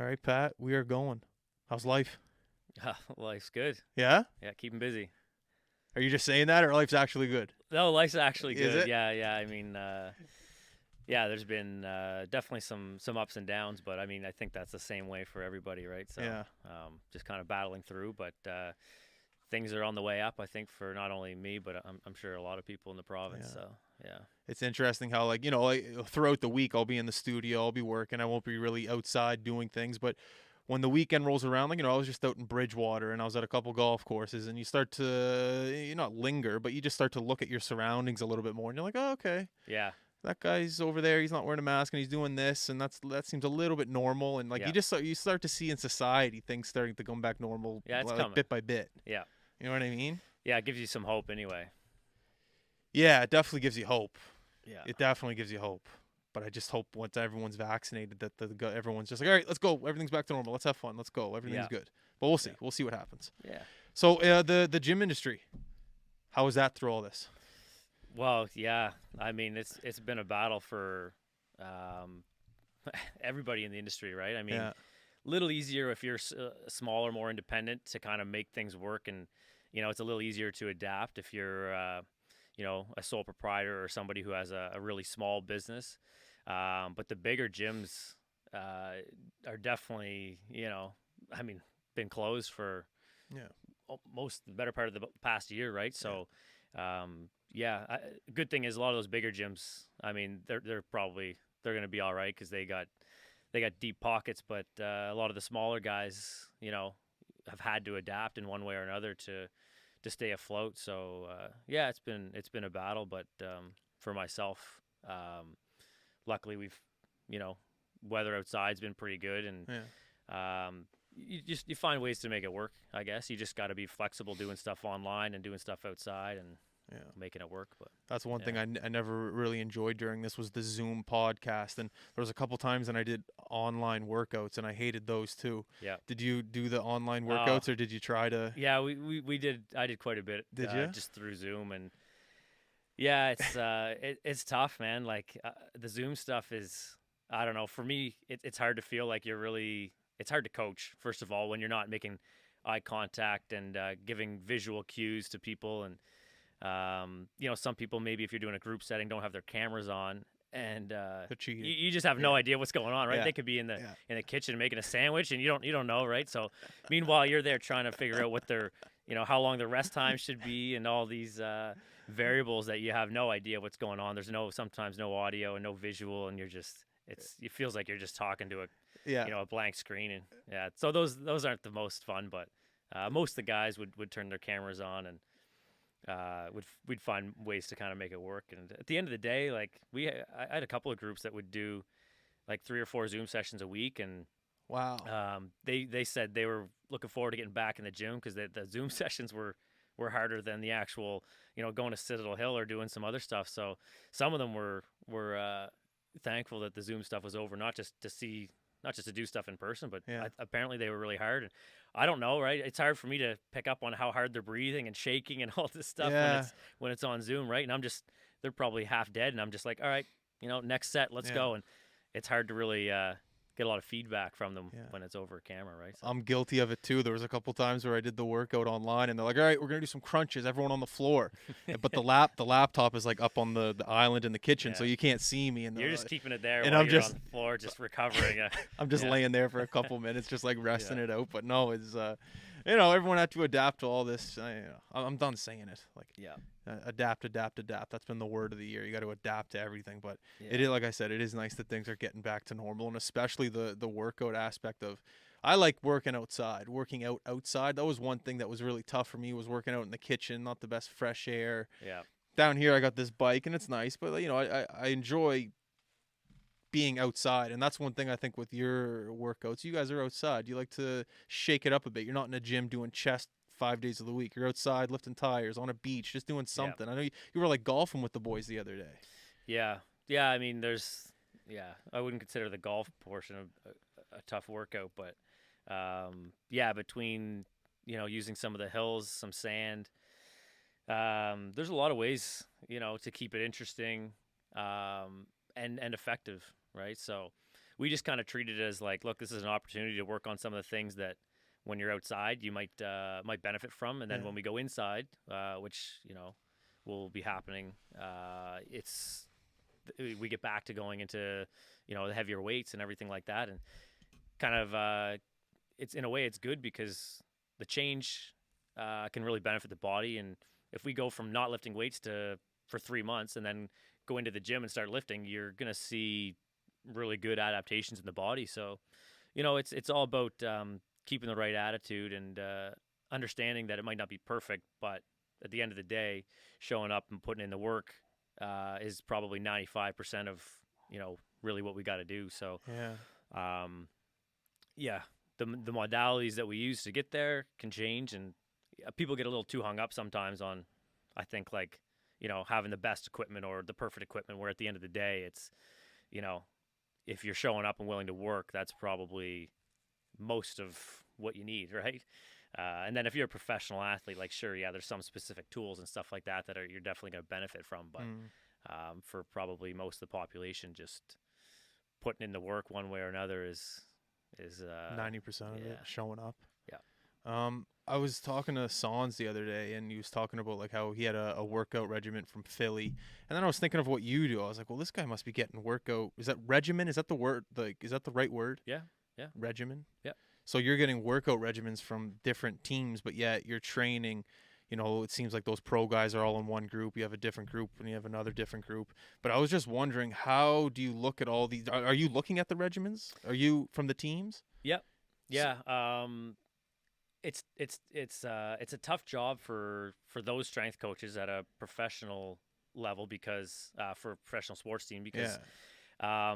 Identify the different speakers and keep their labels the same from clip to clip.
Speaker 1: All right, Pat, we are going. How's life?
Speaker 2: Life's good.
Speaker 1: Yeah?
Speaker 2: Yeah, keeping busy.
Speaker 1: Are you just saying that or life's actually good?
Speaker 2: No, life's actually
Speaker 1: Is
Speaker 2: good.
Speaker 1: it?
Speaker 2: Yeah. I mean, yeah, there's been definitely some ups and downs, but I mean, I think that's the same way for everybody, right? So,
Speaker 1: Yeah.
Speaker 2: just kind of battling through, but things are on the way up. I think for not only me, but I'm sure a lot of people in the province.
Speaker 1: Yeah.
Speaker 2: So, yeah,
Speaker 1: It's interesting how, throughout the week, I'll be in the studio, I'll be working, I won't be really outside doing things. But when the weekend rolls around, I was just out in Bridgewater and I was at a couple golf courses, and you start to, you not linger, but you just start to look at your surroundings a little bit more. And you're like, oh, okay,
Speaker 2: yeah,
Speaker 1: that guy's over there, he's not wearing a mask and he's doing this, and that seems a little bit normal. And like
Speaker 2: yeah,
Speaker 1: you start to see in society things starting to come back normal,
Speaker 2: yeah. It's
Speaker 1: like
Speaker 2: coming.
Speaker 1: bit by bit.
Speaker 2: Yeah,
Speaker 1: You know what I mean?
Speaker 2: yeah. It gives you some hope anyway.
Speaker 1: Yeah, it definitely gives you hope.
Speaker 2: Yeah,
Speaker 1: It definitely gives you hope. But I just hope once everyone's vaccinated that everyone's just like, all right, let's go. Everything's back to normal. Let's have fun. Let's go. Everything's
Speaker 2: yeah,
Speaker 1: good. But we'll see.
Speaker 2: yeah,
Speaker 1: We'll see what happens.
Speaker 2: yeah.
Speaker 1: So the gym industry, how is that through all this?
Speaker 2: Well, yeah. I mean, it's been a battle for um, everybody in the industry, right? I mean,
Speaker 1: Yeah,
Speaker 2: little easier if you're smaller, more independent to kind of make things work, and it's a little easier to adapt if you're a sole proprietor or somebody who has a really small business. But the bigger gyms are definitely I mean, been closed for
Speaker 1: yeah,
Speaker 2: most the better part of the past year, right?
Speaker 1: yeah.
Speaker 2: So yeah, good thing is a lot of those bigger gyms. I mean, they're going to be all right because they got deep pockets, but a lot of the smaller guys, have had to adapt in one way or another to stay afloat. So yeah, it's been a battle, but for myself, luckily we've you know weather outside's been pretty good, and
Speaker 1: Yeah.
Speaker 2: you find ways to make it work. I guess you just got to be flexible, doing stuff online and doing stuff outside and
Speaker 1: Yeah.
Speaker 2: making it work. But
Speaker 1: That's one thing
Speaker 2: yeah,
Speaker 1: I never really enjoyed during this was the Zoom podcast. And there was a couple times and I did online workouts and I hated those too.
Speaker 2: yeah.
Speaker 1: Did you do the online
Speaker 2: Uh,
Speaker 1: workouts or did you try to?
Speaker 2: yeah, we did. I did quite a bit
Speaker 1: Did you?
Speaker 2: just through Zoom, and yeah, it's tough, man. Like the Zoom stuff is, I don't know. For me, it's hard to feel like you're really. It's hard to coach. First of all, when you're not making eye contact and giving visual cues to people, and some people maybe if you're doing a group setting don't have their cameras on, and
Speaker 1: The cheating.
Speaker 2: you just have no
Speaker 1: Yeah.
Speaker 2: idea what's going on, right?
Speaker 1: Yeah.
Speaker 2: They could be in the
Speaker 1: Yeah.
Speaker 2: in the kitchen making a sandwich, and you don't know, right? So meanwhile, you're there trying to figure out what their how long the rest time should be, and all these variables that you have no idea what's going on. There's sometimes no audio and no visual, and it feels like you're just talking to
Speaker 1: Yeah.
Speaker 2: a blank screen, and yeah. So those aren't the most fun, but most of the guys would turn their cameras on, and we'd find ways to kind of make it work. And at the end of the day, like I had a couple of groups that would do like 3 or 4 Zoom sessions a week, and
Speaker 1: Wow.
Speaker 2: they said they were looking forward to getting back in the gym because the Zoom sessions were harder than the actual going to Citadel Hill or doing some other stuff. So some of them were thankful that the Zoom stuff was over, not just to do stuff in person, but
Speaker 1: Yeah.
Speaker 2: apparently they were really hard. And I don't know, right? It's hard for me to pick up on how hard they're breathing and shaking and all this stuff
Speaker 1: Yeah.
Speaker 2: when it's on Zoom, right? And they're probably half dead, and I'm just like, all right, next set, let's
Speaker 1: Yeah.
Speaker 2: go. And it's hard to really get a lot of feedback from them
Speaker 1: Yeah.
Speaker 2: when it's over camera, right? So
Speaker 1: I'm guilty of it too. There was a couple times where I did the workout online and they're like, "All right, we're going to do some crunches, everyone on the floor." But the laptop is like up on the island in the kitchen, so
Speaker 2: yeah,
Speaker 1: you can't see me
Speaker 2: you're just keeping it there
Speaker 1: and
Speaker 2: while
Speaker 1: I'm
Speaker 2: you're on
Speaker 1: just
Speaker 2: the floor, just recovering.
Speaker 1: I'm just
Speaker 2: Yeah,
Speaker 1: laying there for a couple minutes just like resting
Speaker 2: yeah,
Speaker 1: it out. But no, it's everyone had to adapt to all this. I'm done saying it. Like
Speaker 2: yeah,
Speaker 1: adapt, adapt, adapt. That's been the word of the year. You got to adapt to everything. But it
Speaker 2: yeah,
Speaker 1: is, like I said, it is nice that things are getting back to normal, and especially the workout aspect of. I like working outside, working out outside. That was one thing that was really tough for me was working out in the kitchen, not the best fresh air.
Speaker 2: yeah,
Speaker 1: Down here, I got this bike, and it's nice, but I enjoy being outside, and that's one thing I think with your workouts. You guys are outside. You like to shake it up a bit. You're not in a gym doing chest 5 days of the week. You're outside lifting tires on a beach, just doing
Speaker 2: yeah.
Speaker 1: something. I know you were like golfing with the boys the other day.
Speaker 2: Yeah, yeah. I mean, yeah. I wouldn't consider the golf portion of a tough workout, but yeah, between using some of the hills, some sand, there's a lot of ways to keep it interesting and effective, right? So we just kind of treat it as like, look, this is an opportunity to work on some of the things that when you're outside you might benefit from, and then
Speaker 1: Yeah.
Speaker 2: when we go inside, which will be happening, we get back to going into the heavier weights and everything like that, and kind of it's in a way it's good because the change can really benefit the body. And if we go from not lifting weights for 3 months and then go into the gym and start lifting, you're gonna see really good adaptations in the body. So it's all about keeping the right attitude and understanding that it might not be perfect, but at the end of the day, showing up and putting in the work is probably 95% of really what we got to do. So
Speaker 1: Yeah.
Speaker 2: um, yeah, the modalities that we use to get there can change, and people get a little too hung up sometimes on, I think, like having the best equipment or the perfect equipment. Where at the end of the day, it's if you're showing up and willing to work, that's probably most of what you need, right? And then if you're a professional athlete, like sure, yeah, there's some specific tools and stuff like that you're definitely going to benefit from. But for probably most of the population, just putting in the work one way or another is
Speaker 1: 90% of it
Speaker 2: yeah,
Speaker 1: showing up.
Speaker 2: yeah.
Speaker 1: I was talking to Sans the other day, and he was talking about like how he had a workout regiment from Philly, and then I was thinking of what you do. I was like, well, this guy must be getting workout. Is that regimen? Is that the word? Like, is that the right word?
Speaker 2: Yeah, yeah,
Speaker 1: Regimen.
Speaker 2: yeah.
Speaker 1: So you're getting workout regimens from different teams, but yet you're training. It seems like those pro guys are all in one group. You have a different group, and you have another different group. But I was just wondering, how do you look at all these? Are you looking at the regimens? Are you from the teams?
Speaker 2: Yep. Yeah. It's a tough job for those strength coaches at a professional level, because for a professional sports team, because
Speaker 1: Yeah.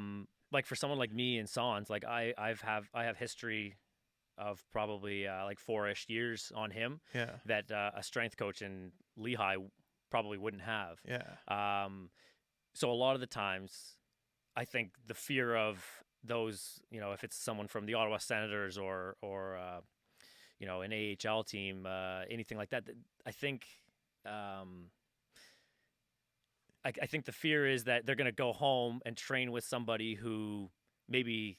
Speaker 2: like for someone like me and Sans, like I have history of probably like 4-ish years on him
Speaker 1: Yeah.
Speaker 2: that a strength coach in Lehigh probably wouldn't have.
Speaker 1: Yeah.
Speaker 2: So a lot of the times, I think the fear of those, if it's someone from the Ottawa Senators or an AHL team, anything like that, I think I think the fear is that they're going to go home and train with somebody who maybe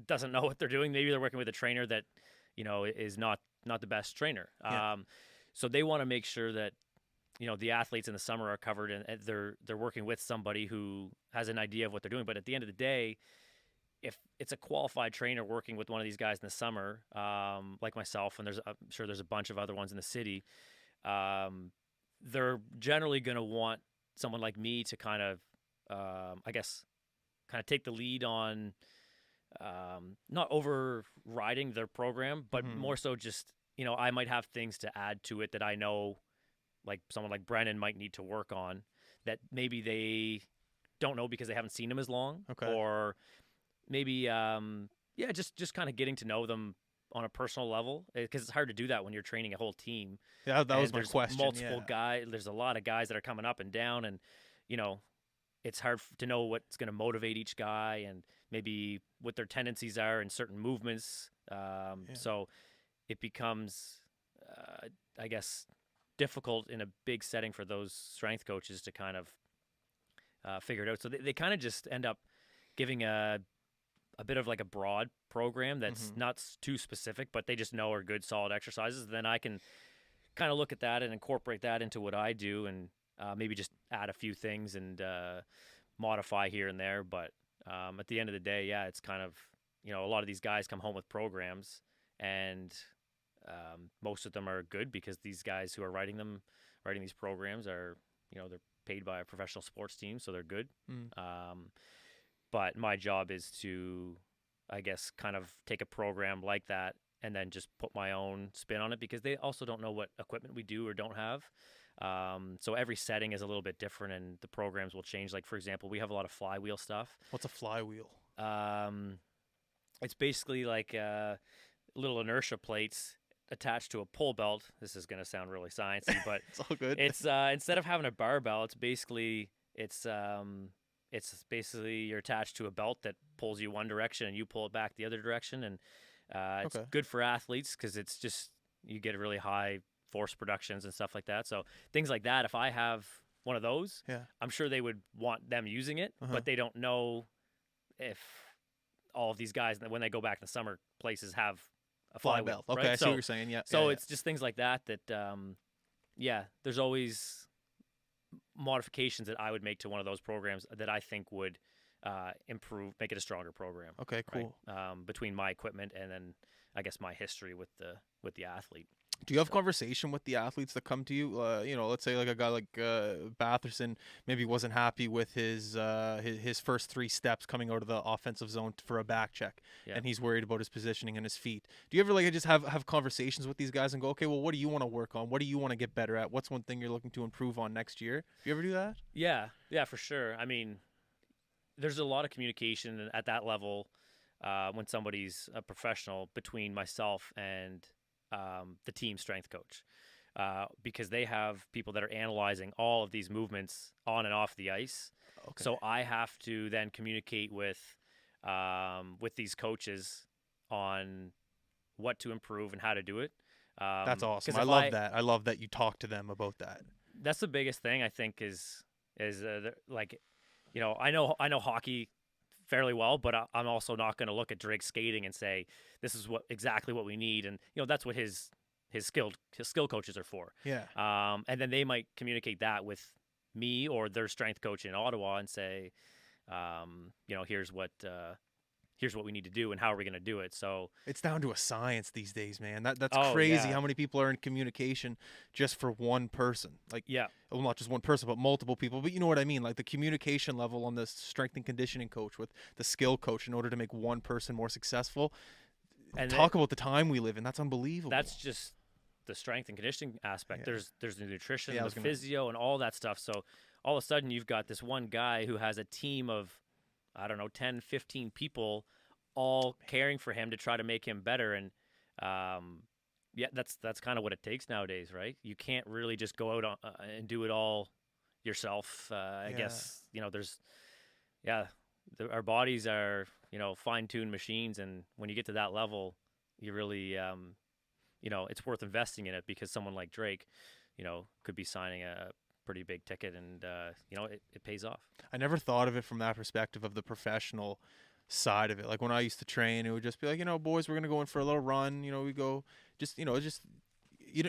Speaker 2: doesn't know what they're doing. Maybe they're working with a trainer that is not the best trainer.
Speaker 1: Yeah.
Speaker 2: So they want to make sure that the athletes in the summer are covered, and they're working with somebody who has an idea of what they're doing. But at the end of the day, if it's a qualified trainer working with one of these guys in the summer, like myself, and I'm sure there's a bunch of other ones in the city, they're generally going to want someone like me to kind of, I guess, kind of take the lead on not overriding their program, but more so just, I might have things to add to it that I know, like someone like Brennan might need to work on that maybe they don't know because they haven't seen him as long.
Speaker 1: Okay.
Speaker 2: Or maybe, just kind of getting to know them on a personal level, because it's hard to do that when you're training a whole team.
Speaker 1: Yeah, that was my
Speaker 2: there's
Speaker 1: question.
Speaker 2: Multiple guys. There's a lot of guys that are coming up and down, and it's hard to know what's going to motivate each guy and maybe what their tendencies are in certain movements. So it becomes, I guess, difficult in a big setting for those strength coaches to kind of figure it out. So they kind of just end up giving a bit of like a broad program that's not too specific, but they just know are good, solid exercises. Then I can kind of look at that and incorporate that into what I do, and maybe just add a few things and modify here and there. But at the end of the day, yeah, it's kind of, a lot of these guys come home with programs, and most of them are good because these guys who are writing these programs are, they're paid by a professional sports team, so they're good. But my job is to, I guess, kind of take a program like that and then just put my own spin on it, because they also don't know what equipment we do or don't have. So every setting is a little bit different, and the programs will change. Like, for example, we have a lot of flywheel stuff.
Speaker 1: What's a flywheel?
Speaker 2: It's basically like little inertia plates attached to a pull belt. This is going to sound really sciencey, but
Speaker 1: It's all good.
Speaker 2: it's instead of having a barbell, it's basically you're attached to a belt that pulls you one direction and you pull it back the other direction, and it's good for athletes because it's just, you get really high force productions and stuff like that. So things like that, if I have one of those, I'm sure they would want them using it, but they don't know if all of these guys, and when they go back in the summer, places have a
Speaker 1: Fly
Speaker 2: flywheel,
Speaker 1: belt. Okay,
Speaker 2: right?
Speaker 1: I see what you're saying. Yeah.
Speaker 2: So
Speaker 1: Yeah.
Speaker 2: it's just things like that yeah, there's always modifications that I would make to one of those programs that I think would improve, make it a stronger program.
Speaker 1: Okay.
Speaker 2: Right?
Speaker 1: Cool.
Speaker 2: Between my equipment and then I guess my history with the athlete.
Speaker 1: Do you have
Speaker 2: So,
Speaker 1: conversation with the athletes that come to you? Let's say like a guy like Batherson maybe wasn't happy with his first three steps coming out of the offensive zone for a back check,
Speaker 2: yeah.
Speaker 1: and he's worried about his positioning and his feet. Do you ever like just have conversations with these guys and go, okay, well, what do you want to work on? What do you want to get better at? What's one thing you're looking to improve on next year? Do you ever do that?
Speaker 2: Yeah, for sure. I mean, there's a lot of communication at that level when somebody's a professional between myself and the team strength coach, because they have people that are analyzing all of these movements on and off the ice.
Speaker 1: Okay.
Speaker 2: So I have to then communicate with these coaches on what to improve and how to do it.
Speaker 1: That's awesome.
Speaker 2: 'Cause
Speaker 1: I
Speaker 2: if
Speaker 1: love that. I love that you talk to them about that.
Speaker 2: That's the biggest thing I think is like, I know hockey fairly well, but I'm also not going to look at Drake skating and say this is exactly what we need, and that's what his skill coaches are for.
Speaker 1: Yeah.
Speaker 2: And then they might communicate that with me or their strength coach in Ottawa and say, here's what we need to do and how are we going to do it. So
Speaker 1: it's down to a science these days, man. That's
Speaker 2: Oh,
Speaker 1: crazy
Speaker 2: yeah.
Speaker 1: how many people are in communication just for one person. Like,
Speaker 2: yeah,
Speaker 1: well, not just one person, but multiple people. But you know what I mean? Like the communication level on the strength and conditioning coach with the skill coach in order to make one person more successful.
Speaker 2: and
Speaker 1: Talk about the time we live in. That's unbelievable.
Speaker 2: that's just the strength and conditioning aspect.
Speaker 1: Yeah.
Speaker 2: There's the nutrition,
Speaker 1: Yeah, I
Speaker 2: the
Speaker 1: was gonna-
Speaker 2: physio, and all that stuff. So all of a sudden you've got this one guy who has a team of, I don't know, 10, 15 people all caring for him to try to make him better. And yeah, that's kind of what it takes nowadays, right? You can't really just go out and do it all yourself. I
Speaker 1: Yeah.
Speaker 2: guess, our bodies are, fine-tuned machines. And when you get to that level, you really, it's worth investing in it because someone like Drake, could be signing a pretty big ticket and, it pays off.
Speaker 1: I never thought of it from that perspective of the professional side of it. Like when I used to train, it would just be like, boys, we're gonna go in for a little run. We go, just you don't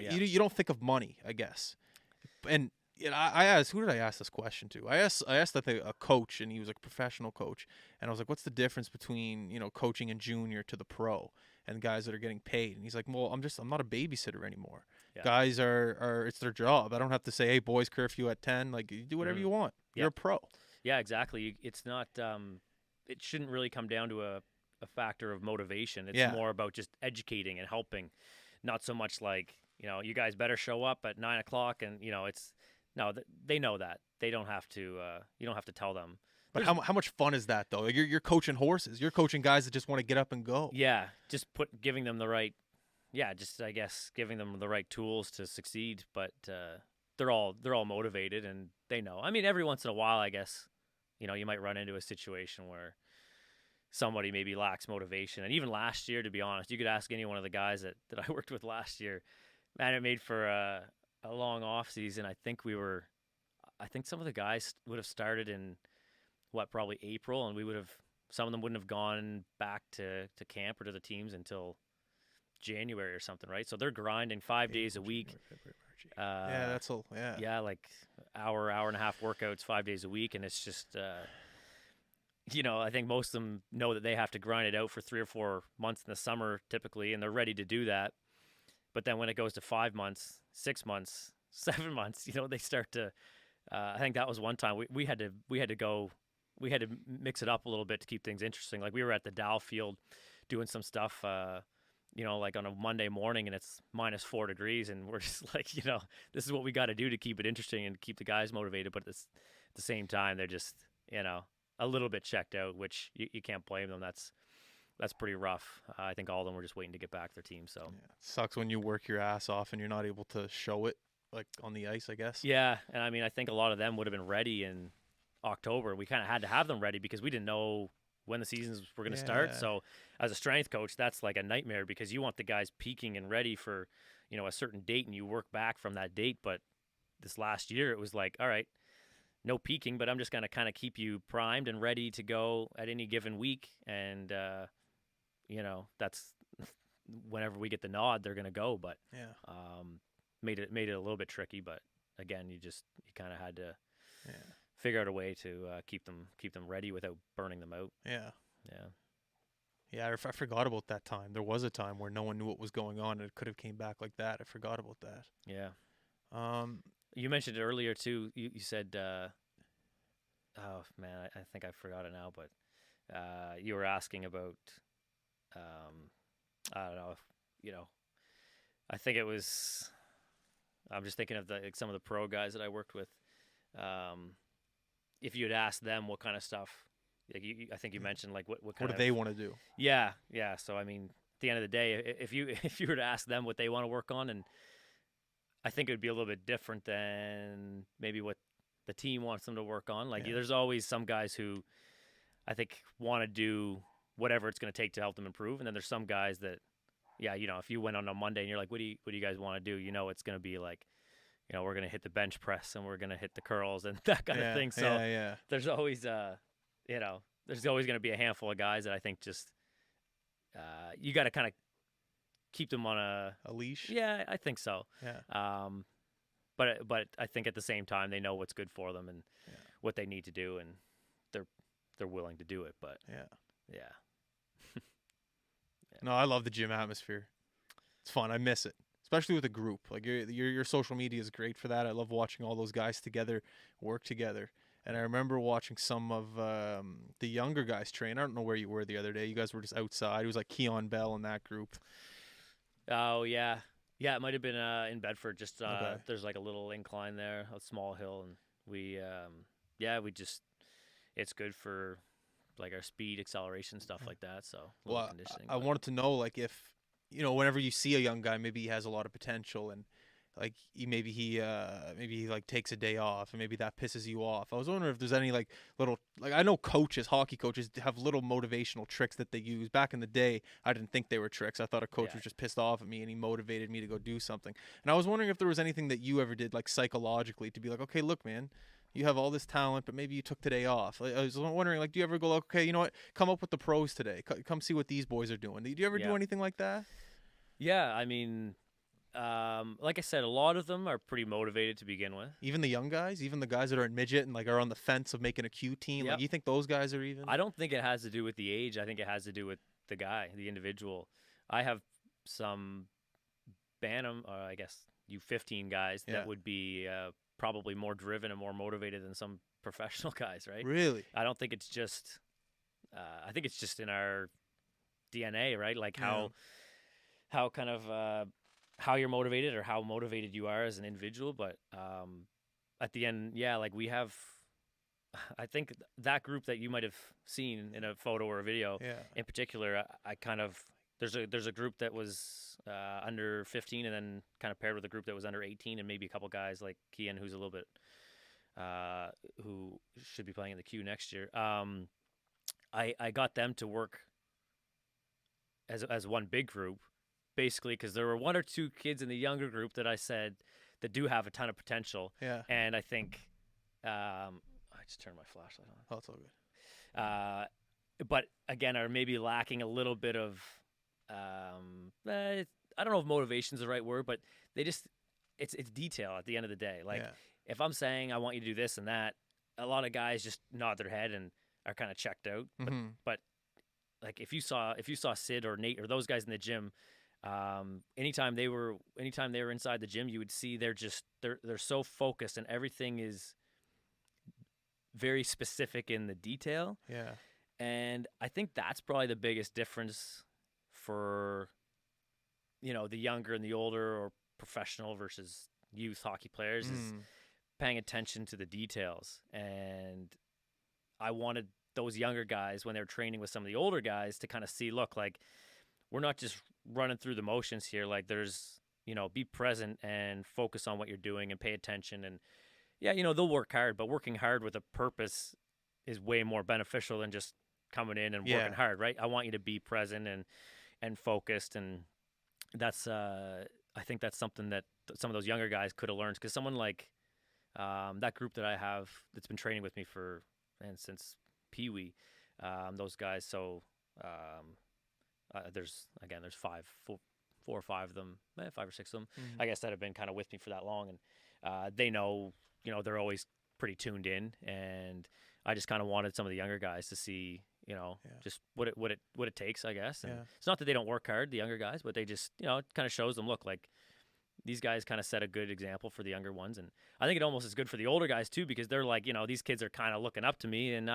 Speaker 2: Yeah.
Speaker 1: you don't think of money, I guess. And I asked, who did I ask this question to? I asked I think a coach, and he was like a professional coach, and I was like, what's the difference between coaching in junior to the pro and guys that are getting paid? And he's like, well, I'm not a babysitter anymore.
Speaker 2: Yeah.
Speaker 1: Guys are it's their job. I don't have to say, hey boys, curfew at 10. Like you do whatever you want.
Speaker 2: Yeah.
Speaker 1: You're a pro.
Speaker 2: Yeah, exactly. It's not. It shouldn't really come down to a factor of motivation. It's
Speaker 1: Yeah.
Speaker 2: more about just educating and helping, not so much like you guys better show up at 9:00, and it's no. They know that they don't have to. You don't have to tell them.
Speaker 1: But how much fun is that though? Like you're coaching horses. You're coaching guys that just want to get up and go.
Speaker 2: Yeah, just giving them the right. Yeah, just I guess giving them the right tools to succeed. But they're all motivated and they know. I mean, every once in a while, I guess. You might run into a situation where somebody maybe lacks motivation. And even last year, to be honest, you could ask any one of the guys that I worked with last year. Man, it made for a long off season. I think some of the guys would have started in probably April, and some of them wouldn't have gone back to camp or to the teams until January or something, right? So they're grinding 5 days a week.
Speaker 1: Yeah, that's all. Yeah.
Speaker 2: Yeah, like hour and a half workouts 5 days a week, and it's just, I think most of them know that they have to grind it out for 3 or 4 months in the summer typically, and they're ready to do that. But then when it goes to 5 months, 6 months, 7 months, they start to. I think that was one time we had to mix it up a little bit to keep things interesting. Like we were at the Dow Field doing some stuff. Like on a Monday morning and it's -4 degrees and we're just like, this is what we got to do to keep it interesting and keep the guys motivated. But at the same time, they're just, a little bit checked out, which you can't blame them. That's pretty rough. I think all of them were just waiting to get back their team. So
Speaker 1: yeah. It sucks when you work your ass off and you're not able to show it like on the ice, I guess.
Speaker 2: Yeah. And I mean, I think a lot of them would have been ready in October. We kind of had to have them ready because we didn't know when the seasons were going to start. So as a strength coach, that's like a nightmare because you want the guys peaking and ready for, a certain date and you work back from that date. But this last year, it was like, all right, no peaking, but I'm just gonna kind of keep you primed and ready to go at any given week. And that's whenever we get the nod, they're gonna go. But
Speaker 1: Yeah.
Speaker 2: made it a little bit tricky. But again, you kind of had to
Speaker 1: Yeah.
Speaker 2: figure out a way to keep them ready without burning them out.
Speaker 1: Yeah.
Speaker 2: Yeah.
Speaker 1: Yeah, I forgot about that time. There was a time where no one knew what was going on, and it could have came back like that. I forgot about that.
Speaker 2: Yeah.
Speaker 1: Um,
Speaker 2: You mentioned it earlier too. You said, oh man, I think I forgot it now. But you were asking about, I don't know, you know, I think it was. I'm just thinking of some of the pro guys that I worked with. If you had asked them what kind of stuff, like I think you mentioned like what kind
Speaker 1: what do
Speaker 2: of
Speaker 1: they want to do?
Speaker 2: yeah. So I mean, at the end of the day, if you if you were to ask them what they want to work on, and I think it would be a little bit different than maybe what the team wants them to work on. Like
Speaker 1: Yeah.
Speaker 2: there's always some guys who I think want to do whatever it's going to take to help them improve, and then there's some guys that, yeah, if you went on a Monday and you're like, what do you guys want to do? It's going to be like, we're going to hit the bench press and we're going to hit the curls and that kind of thing. So
Speaker 1: yeah.
Speaker 2: there's always, there's always going to be a handful of guys that I think just you got to kind of keep them on a
Speaker 1: leash.
Speaker 2: Yeah, I think so.
Speaker 1: Yeah.
Speaker 2: But I think at the same time they know what's good for them and what they need to do, and they're willing to do it. But yeah.
Speaker 1: No, I love the gym atmosphere. It's fun. I miss it, especially with a group. Like your social media is great for that. I love watching all those guys together, work together. And I remember watching some of the younger guys train. I don't know where you were the other day. You guys were just outside. It was like Keon Bell in that group.
Speaker 2: Oh yeah, it might have been in Bedford. Just
Speaker 1: Okay.
Speaker 2: There's like a little incline there, a small hill, and we just it's good for like our speed, acceleration, stuff like that. So a little conditioning.
Speaker 1: I wanted to know, like, if whenever you see a young guy, maybe he has a lot of potential, and like maybe he like takes a day off, and maybe that pisses you off. I was wondering if there's any like little, like, I know hockey coaches have little motivational tricks that they use. Back in the day, I didn't think they were tricks. I thought a coach was just pissed off at me and he motivated me to go do something. And I was wondering if there was anything that you ever did, like psychologically, to be like, okay, look, man, you have all this talent, but maybe you took today off. I was wondering, like, do you ever go, like, okay, you know what, come up with the pros today. Come see what these boys are doing. Do you ever do anything like that?
Speaker 2: Yeah, I mean, like I said, a lot of them are pretty motivated to begin with.
Speaker 1: Even the young guys, even the guys that are in midget and like are on the fence of making a Q team. Like, you think those guys are even?
Speaker 2: I don't think it has to do with the age. I think it has to do with the guy, the individual. I have some Bantam, I guess U15 guys that would be probably more driven and more motivated than some professional guys, right?
Speaker 1: Really?
Speaker 2: I don't think it's just. I think it's just in our DNA, right? Like how kind of how you're motivated or how motivated you are as an individual. But at the end, like we have. I think that group that you might have seen in a photo or a video, in particular, I kind of there's a group that was under 15, and then kind of paired with a group that was under 18, and maybe a couple guys like Kian, who's a little bit who should be playing in the Q next year. I got them to work as one big group, basically, because there were one or two kids in the younger group that I said that do have a ton of potential.
Speaker 1: Yeah.
Speaker 2: And I think I just turned my flashlight on.
Speaker 1: Oh, it's all good.
Speaker 2: But again, are maybe lacking a little bit of I don't know if motivation is the right word, but they just it's detail at the end of the day. Like if I'm saying I want you to do this and that, a lot of guys just nod their head and are kind of checked out. But like if you saw Sid or Nate or those guys in the gym, anytime they were inside the gym, you would see they're so focused and everything is very specific in the detail.
Speaker 1: Yeah.
Speaker 2: And I think that's probably the biggest difference for the younger and the older or professional versus youth hockey players is paying attention to the details. And I wanted those younger guys, when they were training with some of the older guys, to kind of see, look, like, we're not just running through the motions here. Like, there's, be present and focus on what you're doing and pay attention. And they'll work hard, but working hard with a purpose is way more beneficial than just coming in and working hard, right? I want you to be present and focused. And that's, I think that's something that some of those younger guys could have learned, because someone like That group that I have that's been training with me and since Pee Wee, those guys. So there's four or five of them, 5 or 6 of them,
Speaker 1: Mm.
Speaker 2: I guess, that have been kind of with me for that long, and they know, they're always pretty tuned in, and I just kind of wanted some of the younger guys to see,
Speaker 1: Yeah.
Speaker 2: just what it takes, I guess. And
Speaker 1: Yeah.
Speaker 2: it's not that they don't work hard, the younger guys, but they just, it kind of shows them, look, like these guys kind of set a good example for the younger ones, and I think it almost is good for the older guys too, because they're like, these kids are kind of looking up to me, and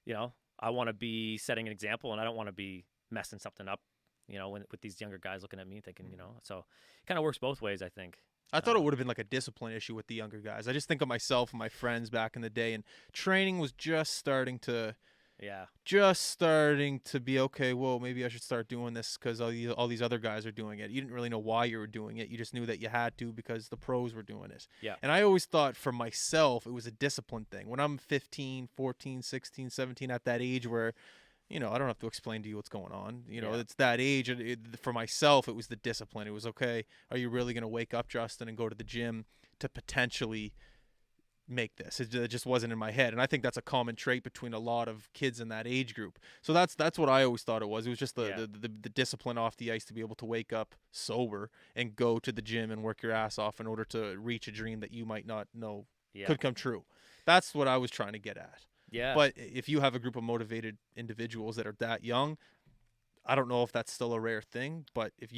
Speaker 2: you know, I want to be setting an example, and I don't want to be messing something up, with these younger guys looking at me thinking, so it kind of works both ways, I think.
Speaker 1: I thought it would have been like a discipline issue with the younger guys. I just think of myself and my friends back in the day, and training was
Speaker 2: Yeah,
Speaker 1: just starting to be okay. Whoa, maybe I should start doing this because all these other guys are doing it. You didn't really know why you were doing it. You just knew that you had to because the pros were doing it.
Speaker 2: yeah,
Speaker 1: And I always thought for myself it was a discipline thing. When I'm 15, 14, 16, 17, at that age where I don't have to explain to you what's going on.
Speaker 2: yeah,
Speaker 1: It's that age. For myself, it was the discipline. It was, okay, are you really going to wake up, Justin, and go to the gym to potentially make this? It just wasn't in my head. And I think that's a common trait between a lot of kids in that age group. So that's what I always thought it was. It was just
Speaker 2: yeah,
Speaker 1: the discipline off the ice to be able to wake up sober and go to the gym and work your ass off in order to reach a dream that you might not know
Speaker 2: yeah,
Speaker 1: could come true. That's what I was trying to get at.
Speaker 2: yeah,
Speaker 1: But if you have a group of motivated individuals that are that young, I don't know if that's still a rare thing, but if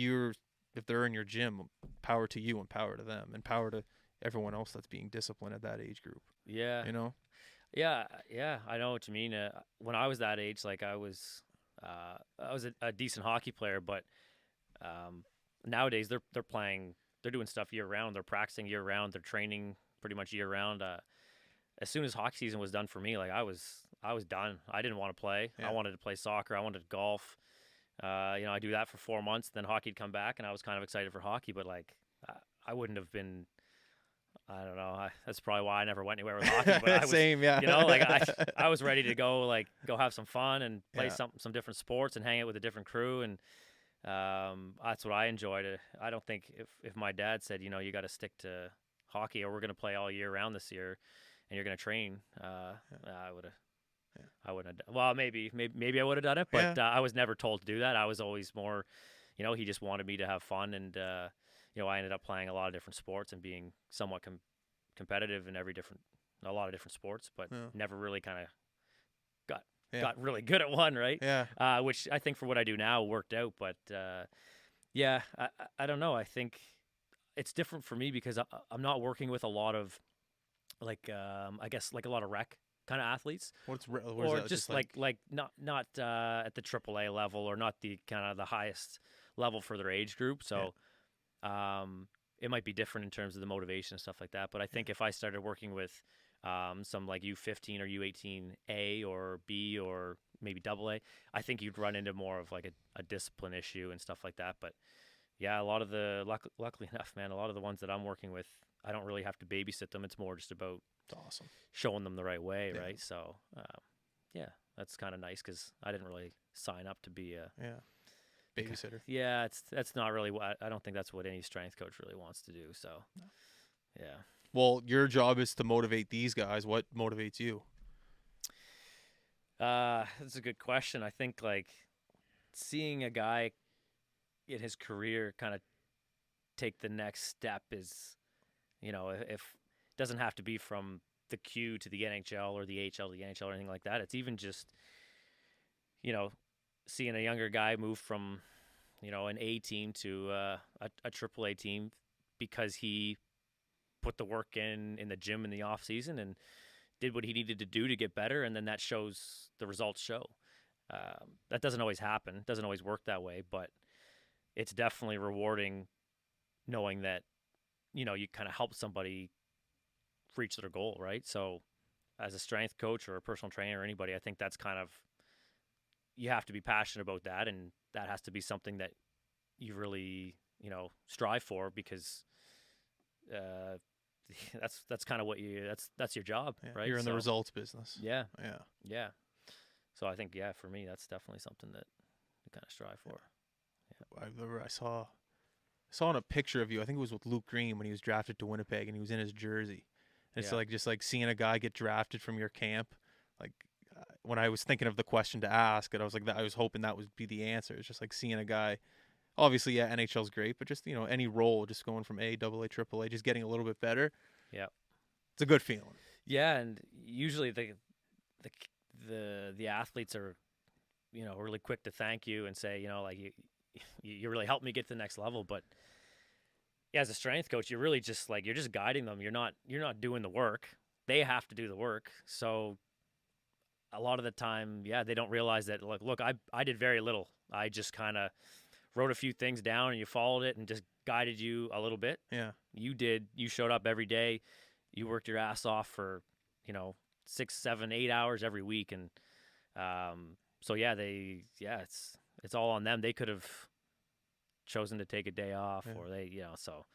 Speaker 1: they're in your gym, power to you and power to them and power to everyone else that's being disciplined at that age group.
Speaker 2: yeah,
Speaker 1: You know?
Speaker 2: yeah, yeah. I know what you mean. When I was that age, like I was a decent hockey player, but nowadays they're playing, they're doing stuff year round. They're practicing year round. They're training pretty much year round. As soon as hockey season was done for me, like I was done. I didn't want to play.
Speaker 1: Yeah.
Speaker 2: I wanted to play soccer. I wanted to golf. I do that for 4 months. Then hockey'd come back, and I was kind of excited for hockey. But like, I wouldn't have been. I don't know. That's probably why I never went anywhere with hockey. But I was,
Speaker 1: Same, yeah.
Speaker 2: like I was ready to go have some fun and play
Speaker 1: Yeah.
Speaker 2: some different sports and hang out with a different crew, and that's what I enjoyed. I don't think if my dad said, you got to stick to hockey or we're going to play all year round this year, and you're going to train, I would have.
Speaker 1: Yeah.
Speaker 2: I wouldn't have. Well, maybe I would have done it, but I was never told to do that. I was always more, he just wanted me to have fun, and I ended up playing a lot of different sports and being somewhat competitive in a lot of different sports, but
Speaker 1: Yeah.
Speaker 2: never really kind of
Speaker 1: Yeah.
Speaker 2: got really good at one, right?
Speaker 1: Yeah.
Speaker 2: Which I think for what I do now worked out, but yeah, I don't know. I think it's different for me because I'm not working with a lot of I guess like a lot of rec kind of athletes,
Speaker 1: What is
Speaker 2: or
Speaker 1: that?
Speaker 2: just like not at the AAA level, or not the kind of the highest level for their age group. So it might be different in terms of the motivation and stuff like that. But I think if I started working with some like U15 or U18A or B or maybe AA, I think you'd run into more of like a discipline issue and stuff like that. But yeah, a lot of luckily enough, man, a lot of the ones that I'm working with, I don't really have to babysit them. It's more just about
Speaker 1: It's awesome.
Speaker 2: showing them the right way,
Speaker 1: Yeah.
Speaker 2: right? So yeah, that's kind of nice because I didn't really sign up to be a
Speaker 1: Yeah. Babysitter.
Speaker 2: yeah. That's not really what I don't think that's what any strength coach really wants to do. So yeah.
Speaker 1: Well, your job is to motivate these guys. What motivates you?
Speaker 2: That's a good question. I think like seeing a guy in his career kind of take the next step is, if it doesn't have to be from the Q to the NHL or the HL to the NHL or anything like that. It's even just, seeing a younger guy move from, an A team to a AAA team because he put the work in the gym in the off season and did what he needed to do to get better, and then that shows, the results show. That doesn't always happen. It doesn't always work that way, but it's definitely rewarding knowing that, you kind of help somebody reach their goal, right? So as a strength coach or a personal trainer or anybody, I think that's kind of, you have to be passionate about that, and that has to be something that you really, strive for, because that's kind of what that's your job,
Speaker 1: Yeah.
Speaker 2: right?
Speaker 1: You're in the
Speaker 2: So,
Speaker 1: results business.
Speaker 2: yeah,
Speaker 1: Yeah.
Speaker 2: yeah. So I think, yeah, for me, that's definitely something that you kind of strive for.
Speaker 1: I remember I saw in a picture of you. I think it was with Luke Green when he was drafted to Winnipeg, and he was in his jersey. It's
Speaker 2: Yeah.
Speaker 1: like just like seeing a guy get drafted from your camp. Like when I was thinking of the question to ask, and I was like, I was hoping that would be the answer. It's just like seeing a guy. Obviously, yeah, NHL's great, but just any role, just going from A, double A, triple A, just getting a little bit better.
Speaker 2: Yeah.
Speaker 1: It's a good feeling.
Speaker 2: Yeah, and usually the the athletes are, really quick to thank you and say, like you really helped me get to the next level. But yeah, as a strength coach, you're really just like you're just guiding them. You're not doing the work. They have to do the work. So a lot of the time, yeah, they don't realize that. Like, look, I did very little. I just kind of wrote a few things down, and you followed it, and just guided you a little bit.
Speaker 1: Yeah.
Speaker 2: You showed up every day. You worked your ass off for, 6, 7, 8 hours every week, and so yeah, it's all on them. They could have chosen to take a day off,
Speaker 1: Yeah.
Speaker 2: or so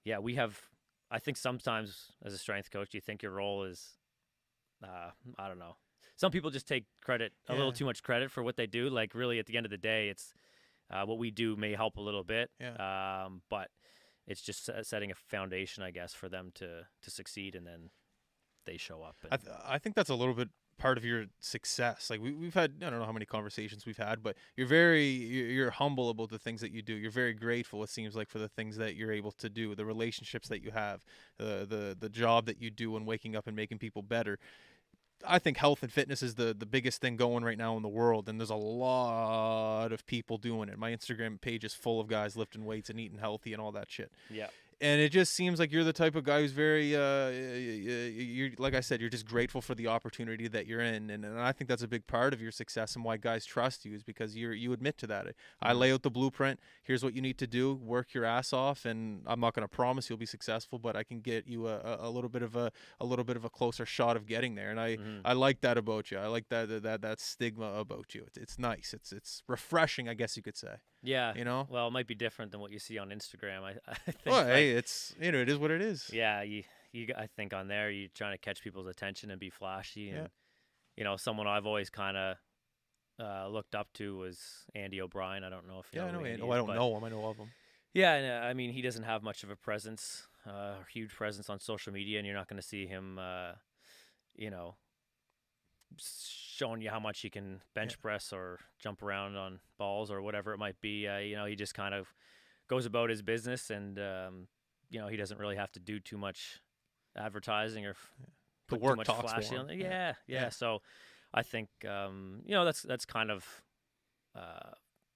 Speaker 2: yeah, we have. I think sometimes as a strength coach, you think your role is, I don't know. Some people just take credit, a little
Speaker 1: Yeah.
Speaker 2: too much credit for what they do. Like really, at the end of the day, it's what we do may help a little bit,
Speaker 1: Yeah.
Speaker 2: but it's just setting a foundation, I guess, for them to succeed, and then they show up. And,
Speaker 1: I think that's a little bit part of your success. Like we've had, I don't know how many conversations we've had, but you're humble about the things that you do. You're very grateful, it seems like, for the things that you're able to do, the relationships that you have, the job that you do, and waking up and making people better. I think health and fitness is the biggest thing going right now in the world, and there's a lot of people doing it. My Instagram page is full of guys lifting weights and eating healthy and all that shit.
Speaker 2: yeah,
Speaker 1: And it just seems like you're the type of guy who's very you're, like I said, you're just grateful for the opportunity that you're in, and I think that's a big part of your success and why guys trust you, is because you admit to that. I lay out the blueprint. Here's what you need to do. Work your ass off, and I'm not going to promise you'll be successful, but I can get you a little bit of a closer shot of getting there. And I like that about you. I like that stigma about you. It's nice. It's refreshing, I guess you could say.
Speaker 2: yeah.
Speaker 1: You know.
Speaker 2: Well, it might be different than what you see on Instagram. I think.
Speaker 1: Well, hey, it's it is what it is.
Speaker 2: Yeah, I think on there you're trying to catch people's attention and be flashy, and someone I've always kind of looked up to was Andy O'Brien. I don't know if you
Speaker 1: Yeah, I
Speaker 2: know
Speaker 1: know.
Speaker 2: who Andy
Speaker 1: Oh, I
Speaker 2: is,
Speaker 1: don't
Speaker 2: but
Speaker 1: know him. I know of him.
Speaker 2: yeah, and, I mean he doesn't have much of a presence, huge presence on social media, and you're not going to see him, you know, showing you how much he can bench press or jump around on balls or whatever it might be. He just kind of goes about his business, and he doesn't really have to do too much advertising or
Speaker 1: The
Speaker 2: put too
Speaker 1: work
Speaker 2: much
Speaker 1: talks
Speaker 2: flashy
Speaker 1: for
Speaker 2: on
Speaker 1: him.
Speaker 2: there. Yeah. So I think that's kind of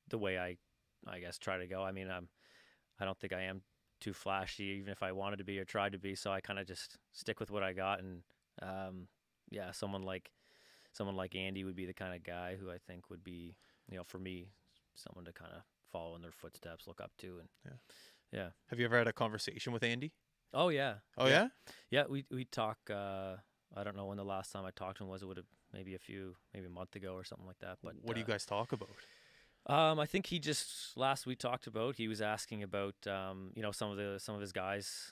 Speaker 2: the way I guess try to go. I mean, I don't think I am too flashy, even if I wanted to be or tried to be. So I kind of just stick with what I got, and someone like Andy would be the kind of guy who I think would be, for me, someone to kind of follow in their footsteps, look up to, and yeah.
Speaker 1: Have you ever had a conversation with Andy?
Speaker 2: Oh yeah.
Speaker 1: Oh yeah.
Speaker 2: Yeah, we talk. I don't know when the last time I talked to him was. It would have maybe a month ago or something like that. But
Speaker 1: What do you guys talk about?
Speaker 2: I think he just last we talked about. He was asking about some of his guys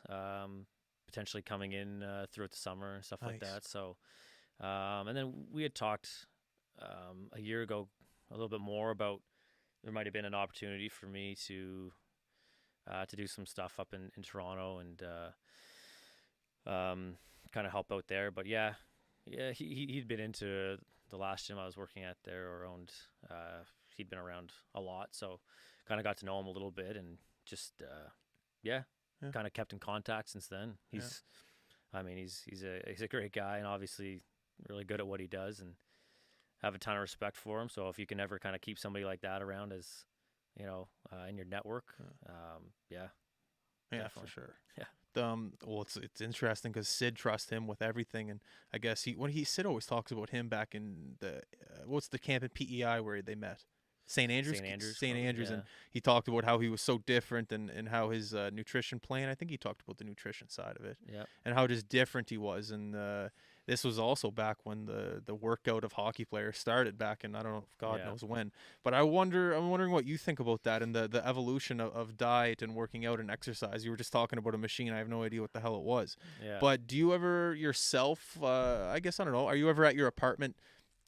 Speaker 2: potentially coming in throughout the summer and stuff like
Speaker 1: Nice.
Speaker 2: that. So and then we had talked a year ago a little bit more about there might have been an opportunity for me to do some stuff up in Toronto and kind of help out there. But yeah, he'd been into the last gym I was working at there, or owned. He'd been around a lot, so kind of got to know him a little bit, and just kind of kept in contact since then. I mean, he's a great guy, and obviously really good at what he does, and have a ton of respect for him. So if you can ever kind of keep somebody like that around as in your network,
Speaker 1: Yeah,
Speaker 2: definitely.
Speaker 1: for sure.
Speaker 2: Yeah.
Speaker 1: Well, it's interesting because Sid trusts him with everything, and I guess Sid always talks about him back in the what's the camp in PEI where they met. St. Andrews,
Speaker 2: Yeah.
Speaker 1: and he talked about how he was so different, and how his nutrition plan. I think he talked about the nutrition side of it,
Speaker 2: Yeah.
Speaker 1: and how just different he was. And this was also back when the workout of hockey players started back in, I don't know, God knows when. But I'm wondering what you think about that and the evolution of diet and working out and exercise. You were just talking about a machine. I have no idea what the hell it was.
Speaker 2: Yeah.
Speaker 1: But do you ever yourself? I guess I don't know. Are you ever at your apartment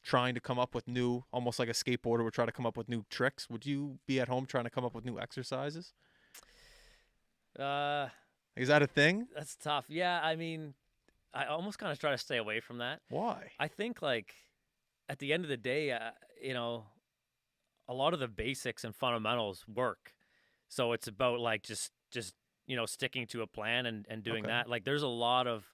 Speaker 1: trying to come up with new, almost like a skateboarder would try to come up with new tricks? Would you be at home trying to come up with new exercises? Is that a thing?
Speaker 2: That's tough. Yeah, I mean, I almost kind of try to stay away from that.
Speaker 1: Why?
Speaker 2: I think like at the end of the day, you know, a lot of the basics and fundamentals work. So it's about like just sticking to a plan and doing
Speaker 1: Okay.
Speaker 2: that. Like there's a lot of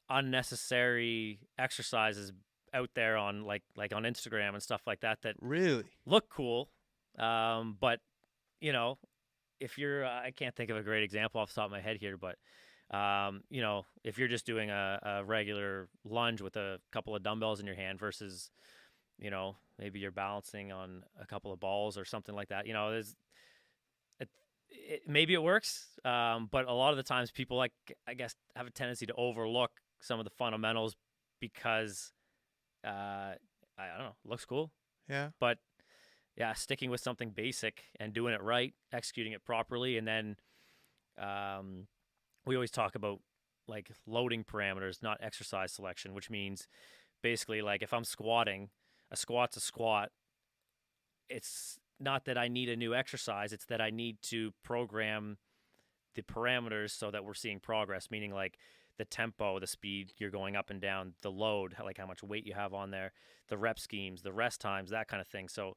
Speaker 2: unnecessary exercises out there on like on Instagram and stuff like that that
Speaker 1: Really?
Speaker 2: look cool, but you know if you're I can't think of a great example off the top of my head here, but if you're just doing a regular lunge with a couple of dumbbells in your hand versus maybe you're balancing on a couple of balls or something like that. Maybe it works, but a lot of the times people I guess have a tendency to overlook some of the fundamentals because I don't know, looks cool,
Speaker 1: Yeah.
Speaker 2: but yeah, sticking with something basic and doing it right, executing it properly, and then we always talk about like loading parameters, not exercise selection, which means basically like if I'm squatting, a squat's a squat. It's not that I need a new exercise, it's that I need to program the parameters so that we're seeing progress, meaning like the tempo, the speed you're going up and down, the load, like how much weight you have on there, the rep schemes, the rest times, that kind of thing. So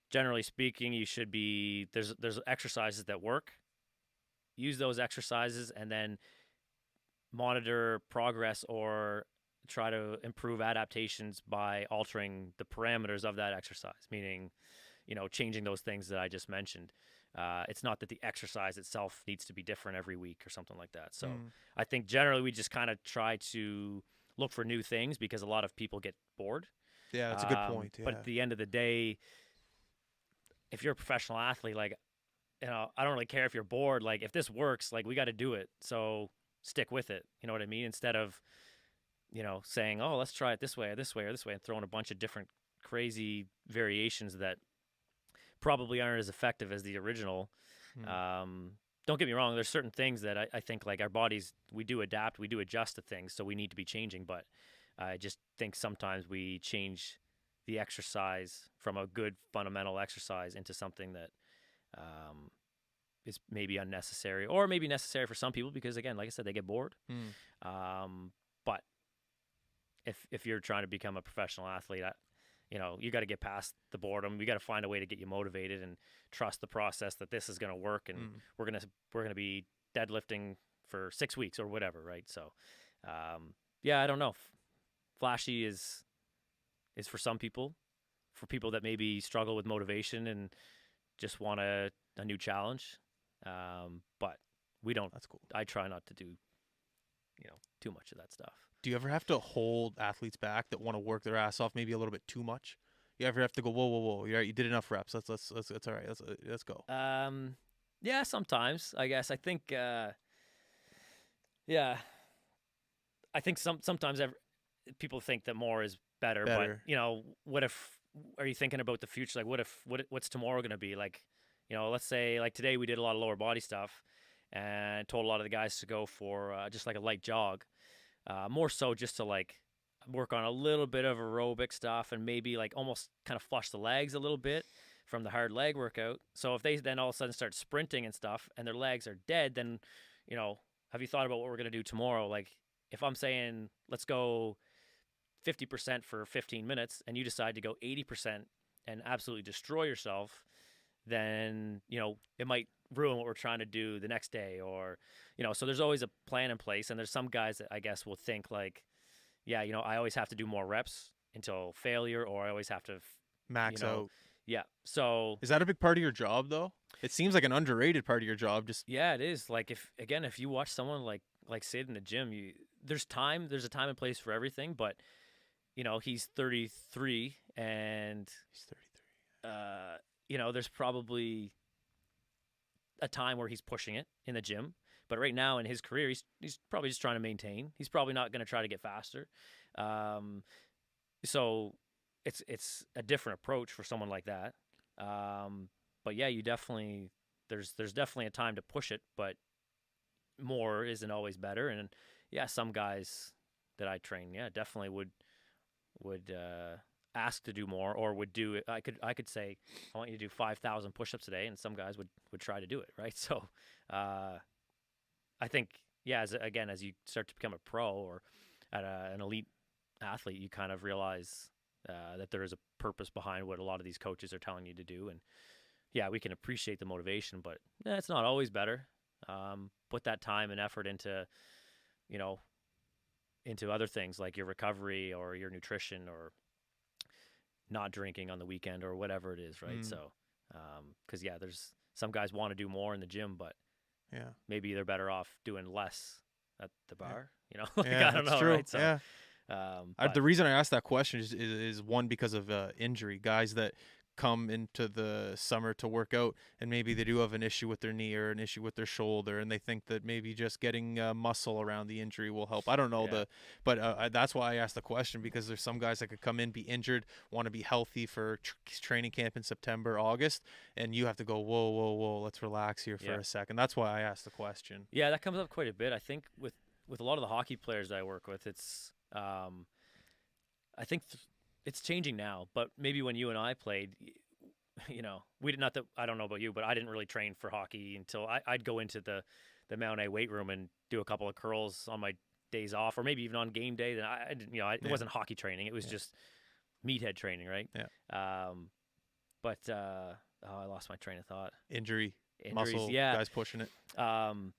Speaker 2: generally speaking, you should be there's exercises that work. Use those exercises and then monitor progress or try to improve adaptations by altering the parameters of that exercise, meaning changing those things that I just mentioned. It's not that the exercise itself needs to be different every week or something like that. So I think generally we just kind of try to look for new things because a lot of people get bored.
Speaker 1: Yeah, that's a good point. Yeah.
Speaker 2: But at the end of the day, if you're a professional athlete, like, I don't really care if you're bored. Like, if this works, like, we got to do it. So stick with it. You know what I mean? Instead of, saying, oh, let's try it this way or this way or this way and throwing a bunch of different crazy variations that probably aren't as effective as the original. Don't get me wrong. There's certain things that I think like our bodies, we do adapt, we do adjust to things. So we need to be changing. But I just think sometimes we change the exercise from a good fundamental exercise into something that is maybe unnecessary or maybe necessary for some people because, again, like I said, they get bored. But if you're trying to become a professional athlete, you got to get past the boredom. We got to find a way to get you motivated and trust the process that this is going to work, and we're gonna be deadlifting for 6 weeks or whatever, right? So, I don't know. Flashy is for some people, for people that maybe struggle with motivation and just want a new challenge. But we don't.
Speaker 1: That's cool.
Speaker 2: I try not to do, too much of that stuff.
Speaker 1: Do you ever have to hold athletes back that want to work their ass off maybe a little bit too much? You ever have to go, whoa, whoa, whoa, you're right, you did enough reps. That's all right. Let's go.
Speaker 2: Yeah, sometimes I guess. I think, I think sometimes people think that more is better. But what if? Are you thinking about the future? Like, what's tomorrow going to be? Like, let's say like today we did a lot of lower body stuff, and told a lot of the guys to go for just like a light jog. More so just to like work on a little bit of aerobic stuff and maybe like almost kind of flush the legs a little bit from the hard leg workout. So if they then all of a sudden start sprinting and stuff and their legs are dead, then, have you thought about what we're going to do tomorrow? Like if I'm saying, let's go 50% for 15 minutes and you decide to go 80% and absolutely destroy yourself, then, it might ruin what we're trying to do the next day or, so there's always a plan in place. And there's some guys that I guess will think like, yeah, I always have to do more reps until failure, or I always have to
Speaker 1: max out.
Speaker 2: Yeah. So
Speaker 1: is that a big part of your job though? It seems like an underrated part of your job.
Speaker 2: Yeah, it is. Like if you watch someone like Sid in the gym, there's a time and place for everything, but he's 33 and
Speaker 1: he's 33.
Speaker 2: There's probably a time where he's pushing it in the gym, but right now in his career, he's probably just trying to maintain. He's probably not going to try to get faster. So it's a different approach for someone like that. But yeah, you definitely there's definitely a time to push it, but more isn't always better. And yeah, some guys that I train, definitely would ask to do more or would do it. I could say, I want you to do 5,000 push-ups today, and some guys would try to do it, right? So I think yeah, as you start to become a pro or an elite athlete, you kind of realize that there is a purpose behind what a lot of these coaches are telling you to do. And yeah, we can appreciate the motivation, but it's not always better. Put that time and effort into, you know, into other things like your recovery or your nutrition or not drinking on the weekend or whatever it is, right?
Speaker 1: Mm,
Speaker 2: So, because yeah, there's some guys want to do more in the gym, but
Speaker 1: yeah.
Speaker 2: maybe they're better off doing less at the
Speaker 1: Yeah.
Speaker 2: bar. Like
Speaker 1: Yeah,
Speaker 2: I don't
Speaker 1: that's
Speaker 2: know,
Speaker 1: true.
Speaker 2: right? So,
Speaker 1: Yeah.
Speaker 2: but
Speaker 1: The reason I asked that question is one because of injury. Guys that come into the summer to work out and maybe they do have an issue with their knee or an issue with their shoulder, and they think that maybe just getting muscle around the injury will help. I don't know
Speaker 2: yeah,
Speaker 1: but that's why I asked the question, because there's some guys that could come in, be injured, want to be healthy for training camp in September, August, and you have to go, whoa, whoa, whoa, let's relax here for
Speaker 2: yeah,
Speaker 1: a second. That's why I asked the question.
Speaker 2: yeah. That comes up quite a bit. I think with a lot of the hockey players that I work with, it's I think it's changing now. But maybe when you and I played, we did not that I don't know about you, but I didn't really train for hockey until I'd go into the Mount A weight room and do a couple of curls on my days off, or maybe even on game day. Then I didn't, it
Speaker 1: Yeah.
Speaker 2: wasn't hockey training; it was
Speaker 1: Yeah.
Speaker 2: just meathead training, right?
Speaker 1: Yeah.
Speaker 2: But oh, I lost my train of thought.
Speaker 1: Injury,
Speaker 2: Injuries,
Speaker 1: muscle,
Speaker 2: yeah.
Speaker 1: guys pushing it.
Speaker 2: Um,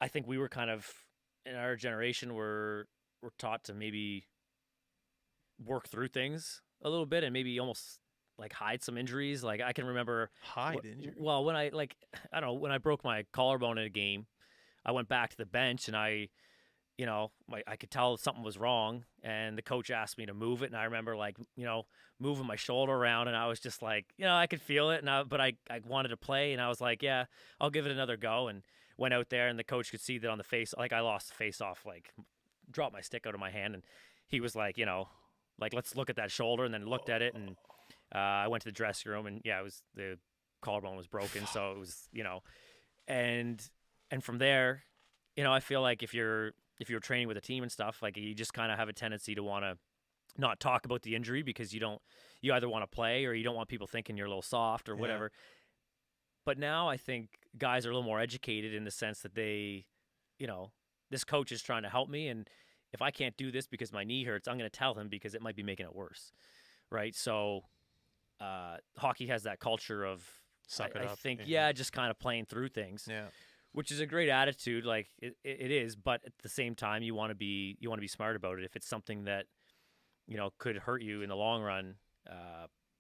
Speaker 2: I think we were kind of in our generation we're taught to maybe work through things a little bit and maybe almost like hide some injuries. Like I can remember,
Speaker 1: Hide injury.
Speaker 2: well, when I I don't know, when I broke my collarbone in a game, I went back to the bench and I could tell something was wrong, and the coach asked me to move it, and I remember like moving my shoulder around, and I was just like I could feel it, but I wanted to play, and I was like, yeah, I'll give it another go, and went out there, and the coach could see that on the face, like I lost the face off, like dropped my stick out of my hand, and he was like, like let's look at that shoulder, and then looked at it, and I went to the dressing room, and yeah, it was the collarbone was broken, so it was and from there, I feel like if you're training with a team and stuff, like you just kind of have a tendency to want to not talk about the injury because you either want to play or you don't want people thinking you're a little soft or
Speaker 1: Yeah.
Speaker 2: whatever. But now I think guys are a little more educated in the sense that this coach is trying to help me, and if I can't do this because my knee hurts, I'm going to tell him because it might be making it worse, right? So hockey has that culture of
Speaker 1: Suck it
Speaker 2: I
Speaker 1: up.
Speaker 2: think yeah, just kind of playing through things.
Speaker 1: Yeah.
Speaker 2: Which is a great attitude, like it is, but at the same time, you want to be smart about it. If it's something that could hurt you in the long run,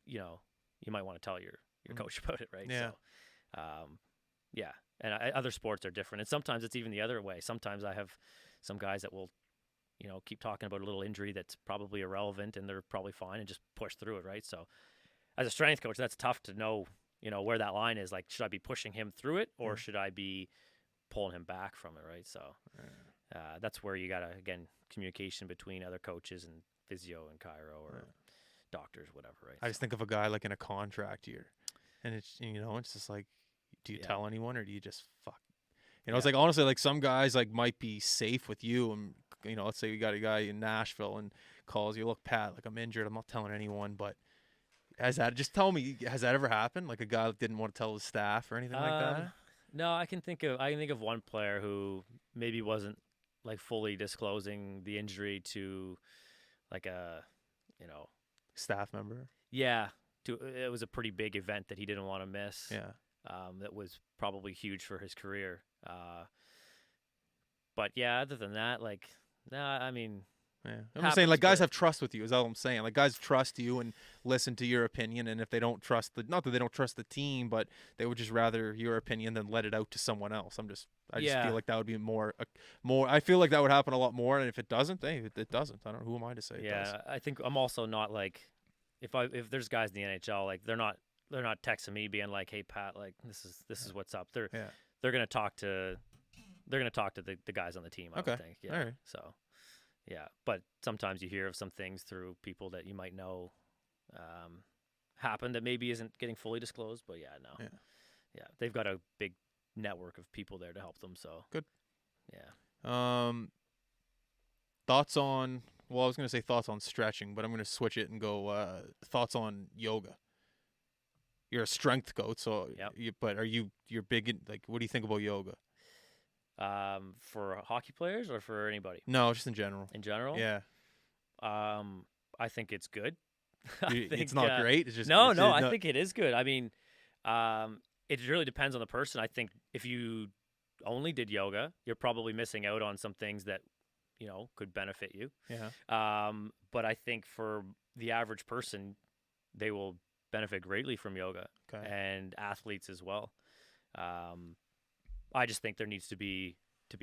Speaker 2: you might want to tell your coach about it, right?
Speaker 1: Yeah.
Speaker 2: So, yeah, and other sports are different, and sometimes it's even the other way. Sometimes I have some guys that will, keep talking about a little injury that's probably irrelevant, and they're probably fine, and just push through it, right? So, as a strength coach, that's tough to know. Where that line is. Like, should I be pushing him through it, or should I be pulling him back from it, right? So that's where you got to, again, communication between other coaches and physio and chiro or doctors, whatever, right?
Speaker 1: I just think of a guy like in a contract year, and it's just like, do you tell anyone or do you just fuck? It's like, honestly, like some guys like might be safe with you, and let's say we got a guy in Nashville and calls you, look, Pat, like I'm injured, I'm not telling anyone, but just tell me, has that ever happened? Like a guy that didn't want to tell his staff or anything like that?
Speaker 2: No, I can think of one player who maybe wasn't like fully disclosing the injury to like a
Speaker 1: Staff member.
Speaker 2: Yeah, it was a pretty big event that he didn't want to miss.
Speaker 1: Yeah.
Speaker 2: That was probably huge for his career. But yeah, other than that, like, nah, I mean,
Speaker 1: yeah. I'm just saying, like, guys
Speaker 2: but
Speaker 1: have trust with you, is all I'm saying. Like, guys trust you and listen to your opinion, and if they don't trust not that they don't trust the team, but they would just rather your opinion than let it out to someone else. I just feel like that would be more, I feel like that would happen a lot more, and if it doesn't, it doesn't. I don't know, who am I to say it does?
Speaker 2: I think I'm also not like, if there's guys in the NHL, like, they're not texting me being like, hey, Pat, like, this is what's up. They're going to talk to the guys on the team, I would think. Yeah.
Speaker 1: All right.
Speaker 2: So, yeah, but sometimes you hear of some things through people that you might know happen that maybe isn't getting fully disclosed. But yeah, they've got a big network of people there to help them. So
Speaker 1: good.
Speaker 2: Yeah.
Speaker 1: Thoughts on? Well, I was going to say thoughts on stretching, but I'm going to switch it and go thoughts on yoga. You're a strength coach, so
Speaker 2: Yep.
Speaker 1: but you're big in, like, what do you think about yoga?
Speaker 2: For hockey players or for anybody
Speaker 1: No, just in general.
Speaker 2: in general.
Speaker 1: Yeah.
Speaker 2: I think it's good. I
Speaker 1: It's
Speaker 2: think
Speaker 1: not great. It's just
Speaker 2: no,
Speaker 1: it's
Speaker 2: no,
Speaker 1: just
Speaker 2: I
Speaker 1: no.
Speaker 2: think it is good. I mean, it really depends on the person. I think if you only did yoga, you're probably missing out on some things that could benefit you.
Speaker 1: Yeah.
Speaker 2: But I think for the average person, they will benefit greatly from yoga
Speaker 1: Okay.
Speaker 2: and athletes as well. Um, I just think there needs to be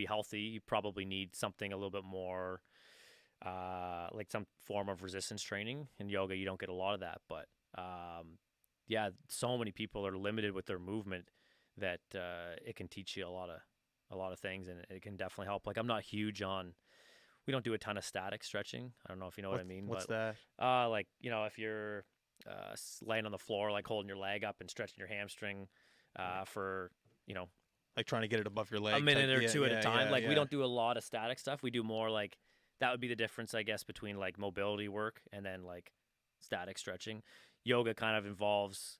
Speaker 2: healthy. You probably need something a little bit more, like some form of resistance training. In yoga, you don't get a lot of that, but yeah, so many people are limited with their movement that it can teach you a lot of things, and it can definitely help. Like I'm not huge on. We don't do a ton of static stretching. I don't know if you know what I mean,
Speaker 1: What's
Speaker 2: but
Speaker 1: that?
Speaker 2: like if you're laying on the floor, like holding your leg up and stretching your hamstring for you know
Speaker 1: Like trying to get it above your
Speaker 2: a
Speaker 1: leg type.
Speaker 2: minute or
Speaker 1: Yeah,
Speaker 2: two at a
Speaker 1: yeah,
Speaker 2: time.
Speaker 1: yeah,
Speaker 2: Like we
Speaker 1: yeah.
Speaker 2: don't do a lot of static stuff. We do more like that would be the difference, I guess, between like mobility work and then like static stretching. Yoga kind of involves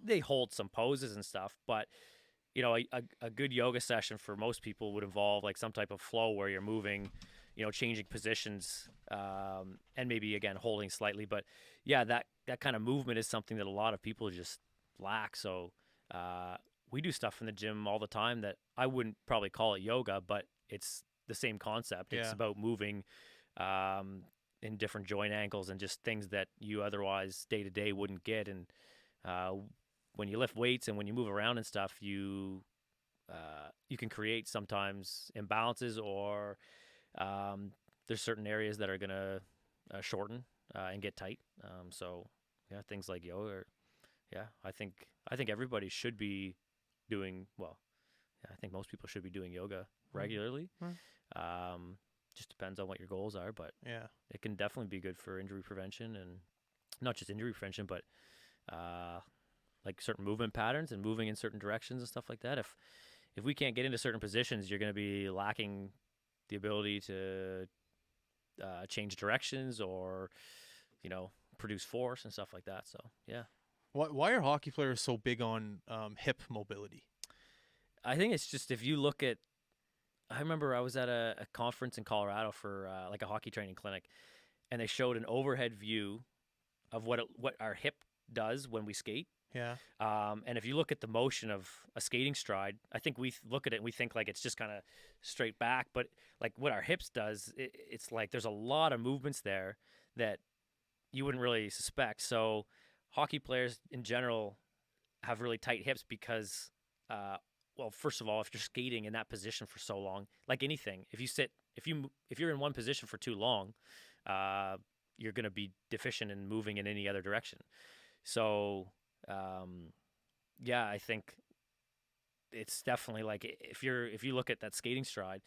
Speaker 2: they hold some poses and stuff, but a good yoga session for most people would involve like some type of flow where you're moving, changing positions, and maybe again holding slightly. But yeah, that kind of movement is something that a lot of people just lack. So uh, we do stuff in the gym all the time that I wouldn't probably call it yoga, but it's the same concept. It's
Speaker 1: Yeah.
Speaker 2: about moving in different joint angles and just things that you otherwise day to day wouldn't get. And uh, when you lift weights and when you move around and stuff, you can create sometimes imbalances or there's certain areas that are gonna shorten and get tight. So yeah, things like yoga. Yeah, I think everybody should be doing well. Yeah, I think most people should be doing yoga
Speaker 1: Mm,
Speaker 2: regularly.
Speaker 1: mm.
Speaker 2: Just depends on what your goals are, but
Speaker 1: Yeah.
Speaker 2: it can definitely be good for injury prevention and not just injury prevention, but uh, like certain movement patterns and moving in certain directions and stuff like that. If we can't get into certain positions, you're going to be lacking the ability to change directions or produce force and stuff like that. So yeah,
Speaker 1: Why are hockey players so big on hip mobility?
Speaker 2: I think it's just if you look at. I remember I was at a conference in Colorado for like a hockey training clinic, and they showed an overhead view of what our hip does when we skate.
Speaker 1: Yeah.
Speaker 2: And if you look at the motion of a skating stride, I think we look at it and we think like it's just kind of straight back. But like what our hips does, it's like there's a lot of movements there that you wouldn't really suspect. So hockey players in general have really tight hips because, well, first of all, if you're skating in that position for so long, like anything, if you're in one position for too long, uh, you're going to be deficient in moving in any other direction. So um, yeah, I think it's definitely like if you look at that skating stride,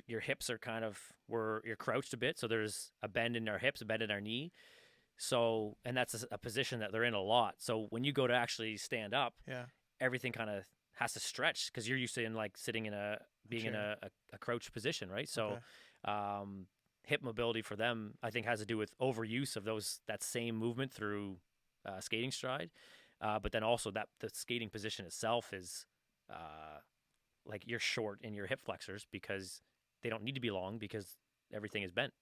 Speaker 2: your hips are kind of where you're crouched a bit, so there's a bend in our hips, a bend in our knee. So and that's a position that they're in a lot. So when you go to actually stand up,
Speaker 1: Yeah.
Speaker 2: everything kind of has to stretch because you're used to in like sitting in a being in
Speaker 1: Chair.
Speaker 2: a crouched position, right? So
Speaker 1: Okay.
Speaker 2: um, hip mobility for them, I think, has to do with overuse of that same movement through skating stride. But then also that the skating position itself is uh, like you're short in your hip flexors because they don't need to be long because everything is bent.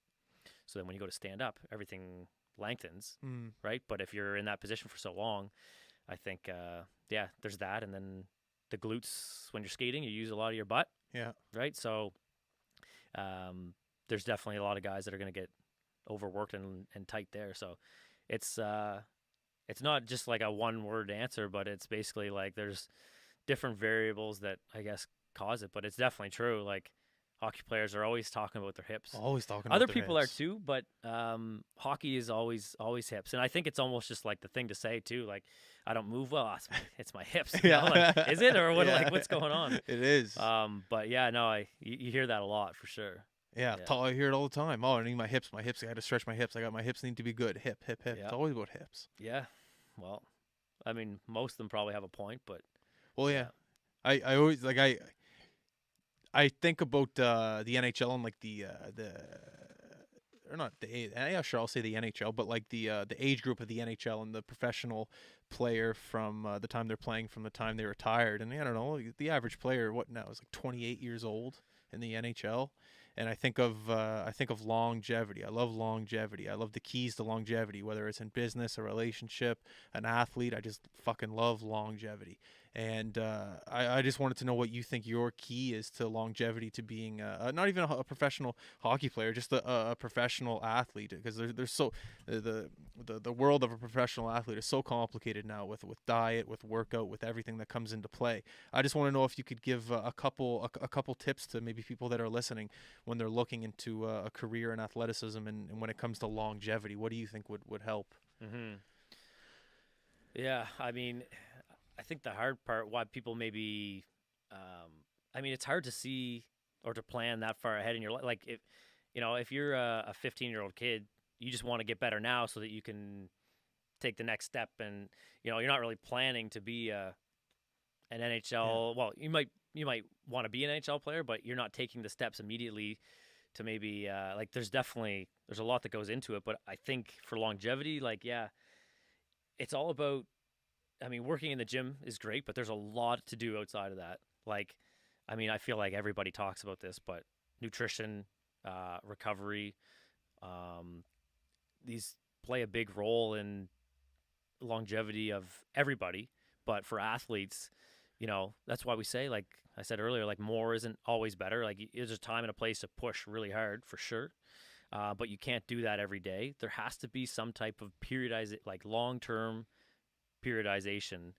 Speaker 2: So then when you go to stand up, everything lengthens,
Speaker 1: Mm.
Speaker 2: right? But if you're in that position for so long, I think yeah, there's that, and then the glutes when you're skating, you use a lot of your butt,
Speaker 1: Yeah.
Speaker 2: right? So there's definitely a lot of guys that are going to get overworked and tight there. So it's it's not just like a one word answer, but it's basically like there's different variables that I guess cause it. But it's definitely true. Like hockey players are always talking about their hips.
Speaker 1: Always talking about
Speaker 2: Other
Speaker 1: their
Speaker 2: people are
Speaker 1: hips.
Speaker 2: too, but hockey is always hips, and I think it's almost just like the thing to say too. Like I don't move well, it's my hips. Like
Speaker 1: Yeah.
Speaker 2: is it or what?
Speaker 1: Yeah.
Speaker 2: Like what's going on?
Speaker 1: It is.
Speaker 2: But yeah, no, you hear that a lot for sure.
Speaker 1: Yeah.
Speaker 2: Yeah,
Speaker 1: I hear it all the time. Oh, I need my hips. My hips. I got to stretch my hips. My hips need to be good. Hip, hip, hip. It's
Speaker 2: yeah,
Speaker 1: always about hips.
Speaker 2: yeah. Well, I mean, most of them probably have a point, but
Speaker 1: Well, yeah.
Speaker 2: yeah,
Speaker 1: I always I think about the NHL and like the or not yeah, sure, I'll say the NHL, but like the age group of the NHL and the professional player from the time they're playing from the time they retired. And I don't know, the average player what now is like 28 years old in the NHL. And I think of longevity. I love longevity. I love the keys to longevity, whether it's in business, a relationship, an athlete. I just fucking love longevity. And I just wanted to know what you think your key is to longevity, to being not even a professional hockey player, just a professional athlete. Because there's so the world of a professional athlete is so complicated now with diet, with workout, with everything that comes into play. I just want to know if you could give a couple tips to maybe people that are listening when they're looking into a career in athleticism, and when it comes to longevity. What do you think would help?
Speaker 2: Hmm. Yeah, I mean, I think the hard part why people maybe, I mean, it's hard to see or to plan that far ahead in your life. Like if if you're a 15-year-old kid, you just want to get better now so that you can take the next step, and you're not really planning to be an
Speaker 1: Yeah,
Speaker 2: NHL. Well, you might want to be an NHL player, but you're not taking the steps immediately to maybe like there's a lot that goes into it. But I think for longevity, like yeah, it's all about. I mean, working in the gym is great, but there's a lot to do outside of that. Like, I mean, I feel like everybody talks about this, but nutrition, recovery, um, these play a big role in longevity of everybody. But for athletes, that's why we say, like I said earlier, like more isn't always better. Like there's a time and a place to push really hard for sure. But you can't do that every day. There has to be some type of like long term periodization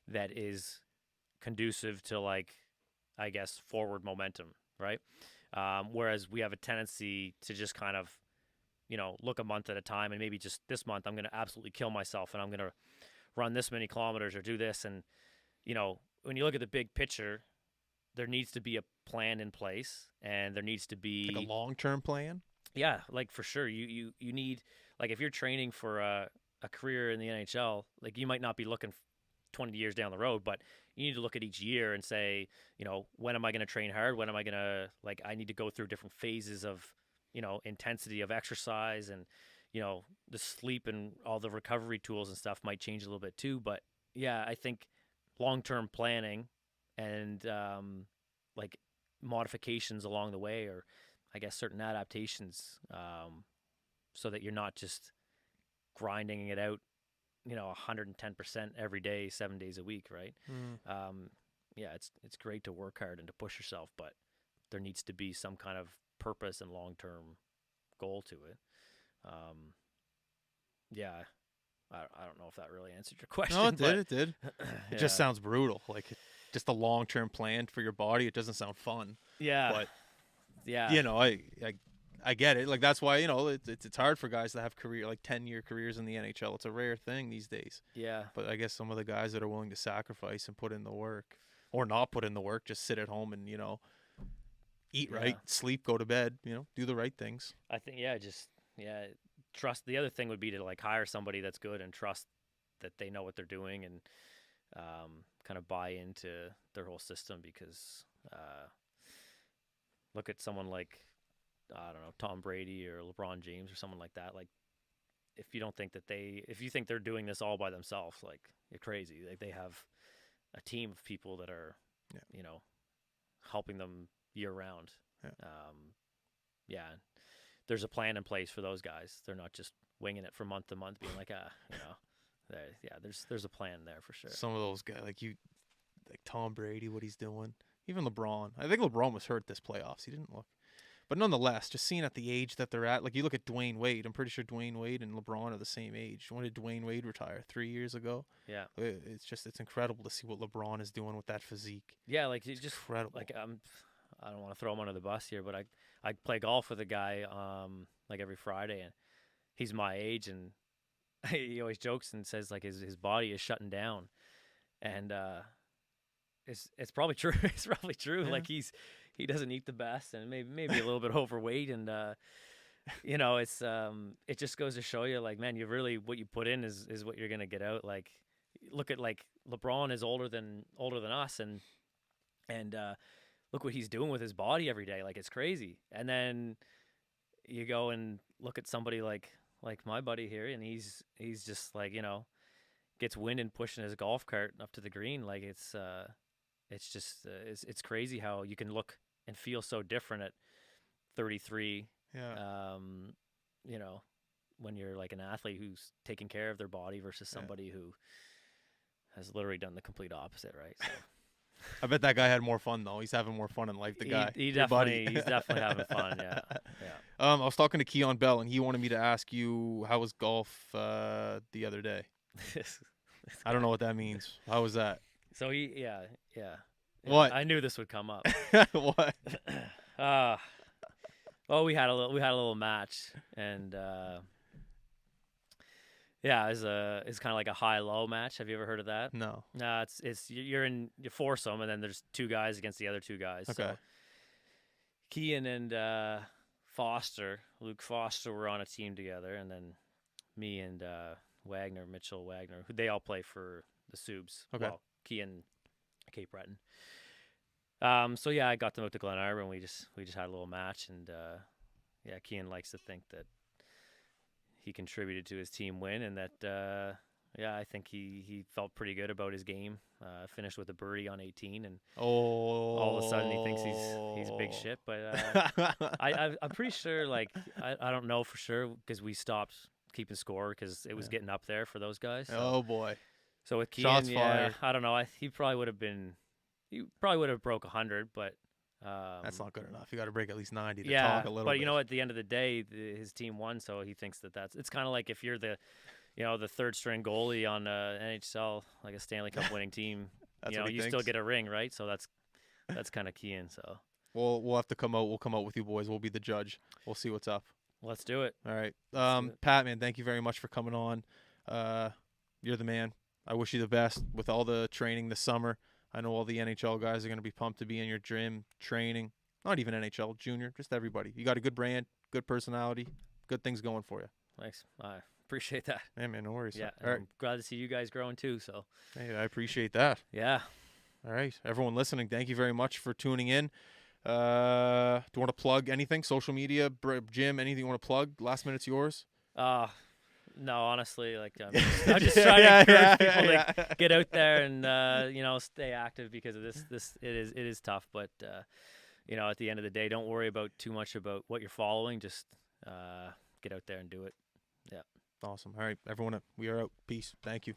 Speaker 2: that is conducive to, like, I guess, forward momentum, right? Whereas we have a tendency to just kind of look a month at a time, and maybe just this month I'm going to absolutely kill myself and I'm going to run this many kilometers or do this. And when you look at the big picture, there needs to be a plan in place, and there needs to
Speaker 1: like a
Speaker 2: be,
Speaker 1: long term plan.
Speaker 2: yeah, like for sure. You need, like, if you're training for a career in the NHL, like you might not be looking 20 years down the road, but you need to look at each year and say, when am I going to train hard? When am I going to, like, I need to go through different phases of, intensity of exercise, and, the sleep and all the recovery tools and stuff might change a little bit too. But yeah, I think long-term planning and, like, modifications along the way, or I guess certain adaptations, so that you're not just grinding it out, 110% every day, 7 days a week, right?
Speaker 1: Mm.
Speaker 2: Yeah, it's great to work hard and to push yourself, but there needs to be some kind of purpose and long-term goal to it. Um, yeah, I don't know if that really answered your
Speaker 1: No,
Speaker 2: question,
Speaker 1: it did.
Speaker 2: but
Speaker 1: It did. It just
Speaker 2: yeah,
Speaker 1: sounds brutal. Like just a long term plan for your body. It doesn't sound fun.
Speaker 2: yeah,
Speaker 1: But
Speaker 2: yeah,
Speaker 1: you know, I get it. Like that's why it's hard for guys to have career like 10-year careers in the NHL. It's a rare thing these days.
Speaker 2: yeah,
Speaker 1: But I guess some of the guys that are willing to sacrifice and put in the work, or not put in the work, just sit at home and eat
Speaker 2: yeah.
Speaker 1: right, sleep, go to bed. Do the right things.
Speaker 2: I think, yeah, just, yeah, trust. The other thing would be to, like, hire somebody that's good and trust that they know what they're doing, and kind of buy into their whole system, because look at someone like, I don't know, Tom Brady or LeBron James or someone like that. Like, if you think they're doing this all by themselves, like, you're crazy. Like, they have a team of people that are,
Speaker 1: Yeah,
Speaker 2: helping them year round.
Speaker 1: yeah.
Speaker 2: Yeah, there's a plan in place for those guys. They're not just winging it from month to month, being like, yeah, there's a plan there for sure.
Speaker 1: Some of those guys, like Tom Brady, what he's doing. Even LeBron. I think LeBron was hurt this playoffs. He didn't look. But nonetheless, just seeing at the age that they're at, like you look at Dwayne Wade. I'm pretty sure Dwayne Wade and LeBron are the same age. When did Dwayne Wade retire? 3 years ago.
Speaker 2: Yeah,
Speaker 1: It's incredible to see what LeBron is doing with that physique.
Speaker 2: yeah, like you
Speaker 1: It's
Speaker 2: just,
Speaker 1: incredible.
Speaker 2: like, I don't want to throw him under the bus here, but I play golf with a guy like every Friday, and he's my age, and he always jokes and says, like, his body is shutting down, and it's probably true. It's probably true.
Speaker 1: Yeah.
Speaker 2: Like, he doesn't eat the best, and maybe a little bit overweight, and it's it just goes to show you, like, man, you really, what you put in is what you're gonna get out. Like, look at, like, LeBron is older than us, and look what he's doing with his body every day. Like, it's crazy. And then you go and look at somebody like my buddy here, and he's just like, gets wind and pushing his golf cart up to the green. Like it's just it's crazy how you can look and feel so different at 33.
Speaker 1: Yeah.
Speaker 2: You know, when you're like an athlete who's taking care of their body versus somebody who has literally done the complete opposite, right? So.
Speaker 1: I bet that guy had more fun though. He's having more fun in life. The guy,
Speaker 2: he
Speaker 1: your buddy.
Speaker 2: he's definitely having fun. Yeah, yeah.
Speaker 1: I was talking to Keon Bell, and he wanted me to ask you how was golf the other day. I don't know what that means. How was that?
Speaker 2: So yeah.
Speaker 1: What?
Speaker 2: I knew this would come up.
Speaker 1: What?
Speaker 2: Well, we had a little match, and yeah, it's kind of like a high-low match. Have you ever heard of that?
Speaker 1: No.
Speaker 2: It's you're in your foursome, and then there's two guys against the other two guys.
Speaker 1: Okay.
Speaker 2: So Kean and Luke Foster were on a team together, and then me and Mitchell Wagner, who they all play for the Subs.
Speaker 1: Okay.
Speaker 2: Well, Kean, Cape Breton. So yeah, I got them out to Glen Arbor, and we just had a little match, and yeah, Kean likes to think that he contributed to his team win, and that yeah, I think he felt pretty good about his game. Finished with a birdie on 18, and all of a sudden he thinks he's big shit. But I'm pretty sure, like I don't know for sure because we stopped keeping score because it was getting up there for those guys. So.
Speaker 1: Oh boy.
Speaker 2: So with Kean,
Speaker 1: Shots fired.
Speaker 2: I don't know. He probably would have broke 100, but
Speaker 1: that's not good enough. You got to break at least 90 to
Speaker 2: yeah,
Speaker 1: talk a little
Speaker 2: but
Speaker 1: bit.
Speaker 2: you know, at the end of the day, his team won, so he thinks it's kind of like if you're the third string goalie on NHL, like a Stanley Cup winning team, you still get a ring, right? So that's kind of Kean. So
Speaker 1: we'll have to come out. We'll come out with you boys. We'll be the judge. We'll see what's up.
Speaker 2: Let's do it.
Speaker 1: All right. Pat, man, thank you very much for coming on. You're the man. I wish you the best with all the training this summer. I know all the NHL guys are going to be pumped to be in your gym training. Not even NHL, junior, just everybody. You got a good brand, good personality, good things going for you.
Speaker 2: Thanks. I appreciate that.
Speaker 1: Yeah, man, no worries.
Speaker 2: Yeah,
Speaker 1: all right.
Speaker 2: I'm glad to see you guys growing too. So.
Speaker 1: Hey, I appreciate that.
Speaker 2: Yeah.
Speaker 1: All right, everyone listening, thank you very much for tuning in. Do you want to plug anything? Social media, gym, anything you want to plug? Last minute's yours.
Speaker 2: No, honestly, like I'm just trying to encourage people to get out there and stay active because of this. It is tough, but at the end of the day, don't worry about too much about what you're following. Just get out there and do it. Yeah.
Speaker 1: Awesome. All right, everyone, we are out. Peace. Thank you.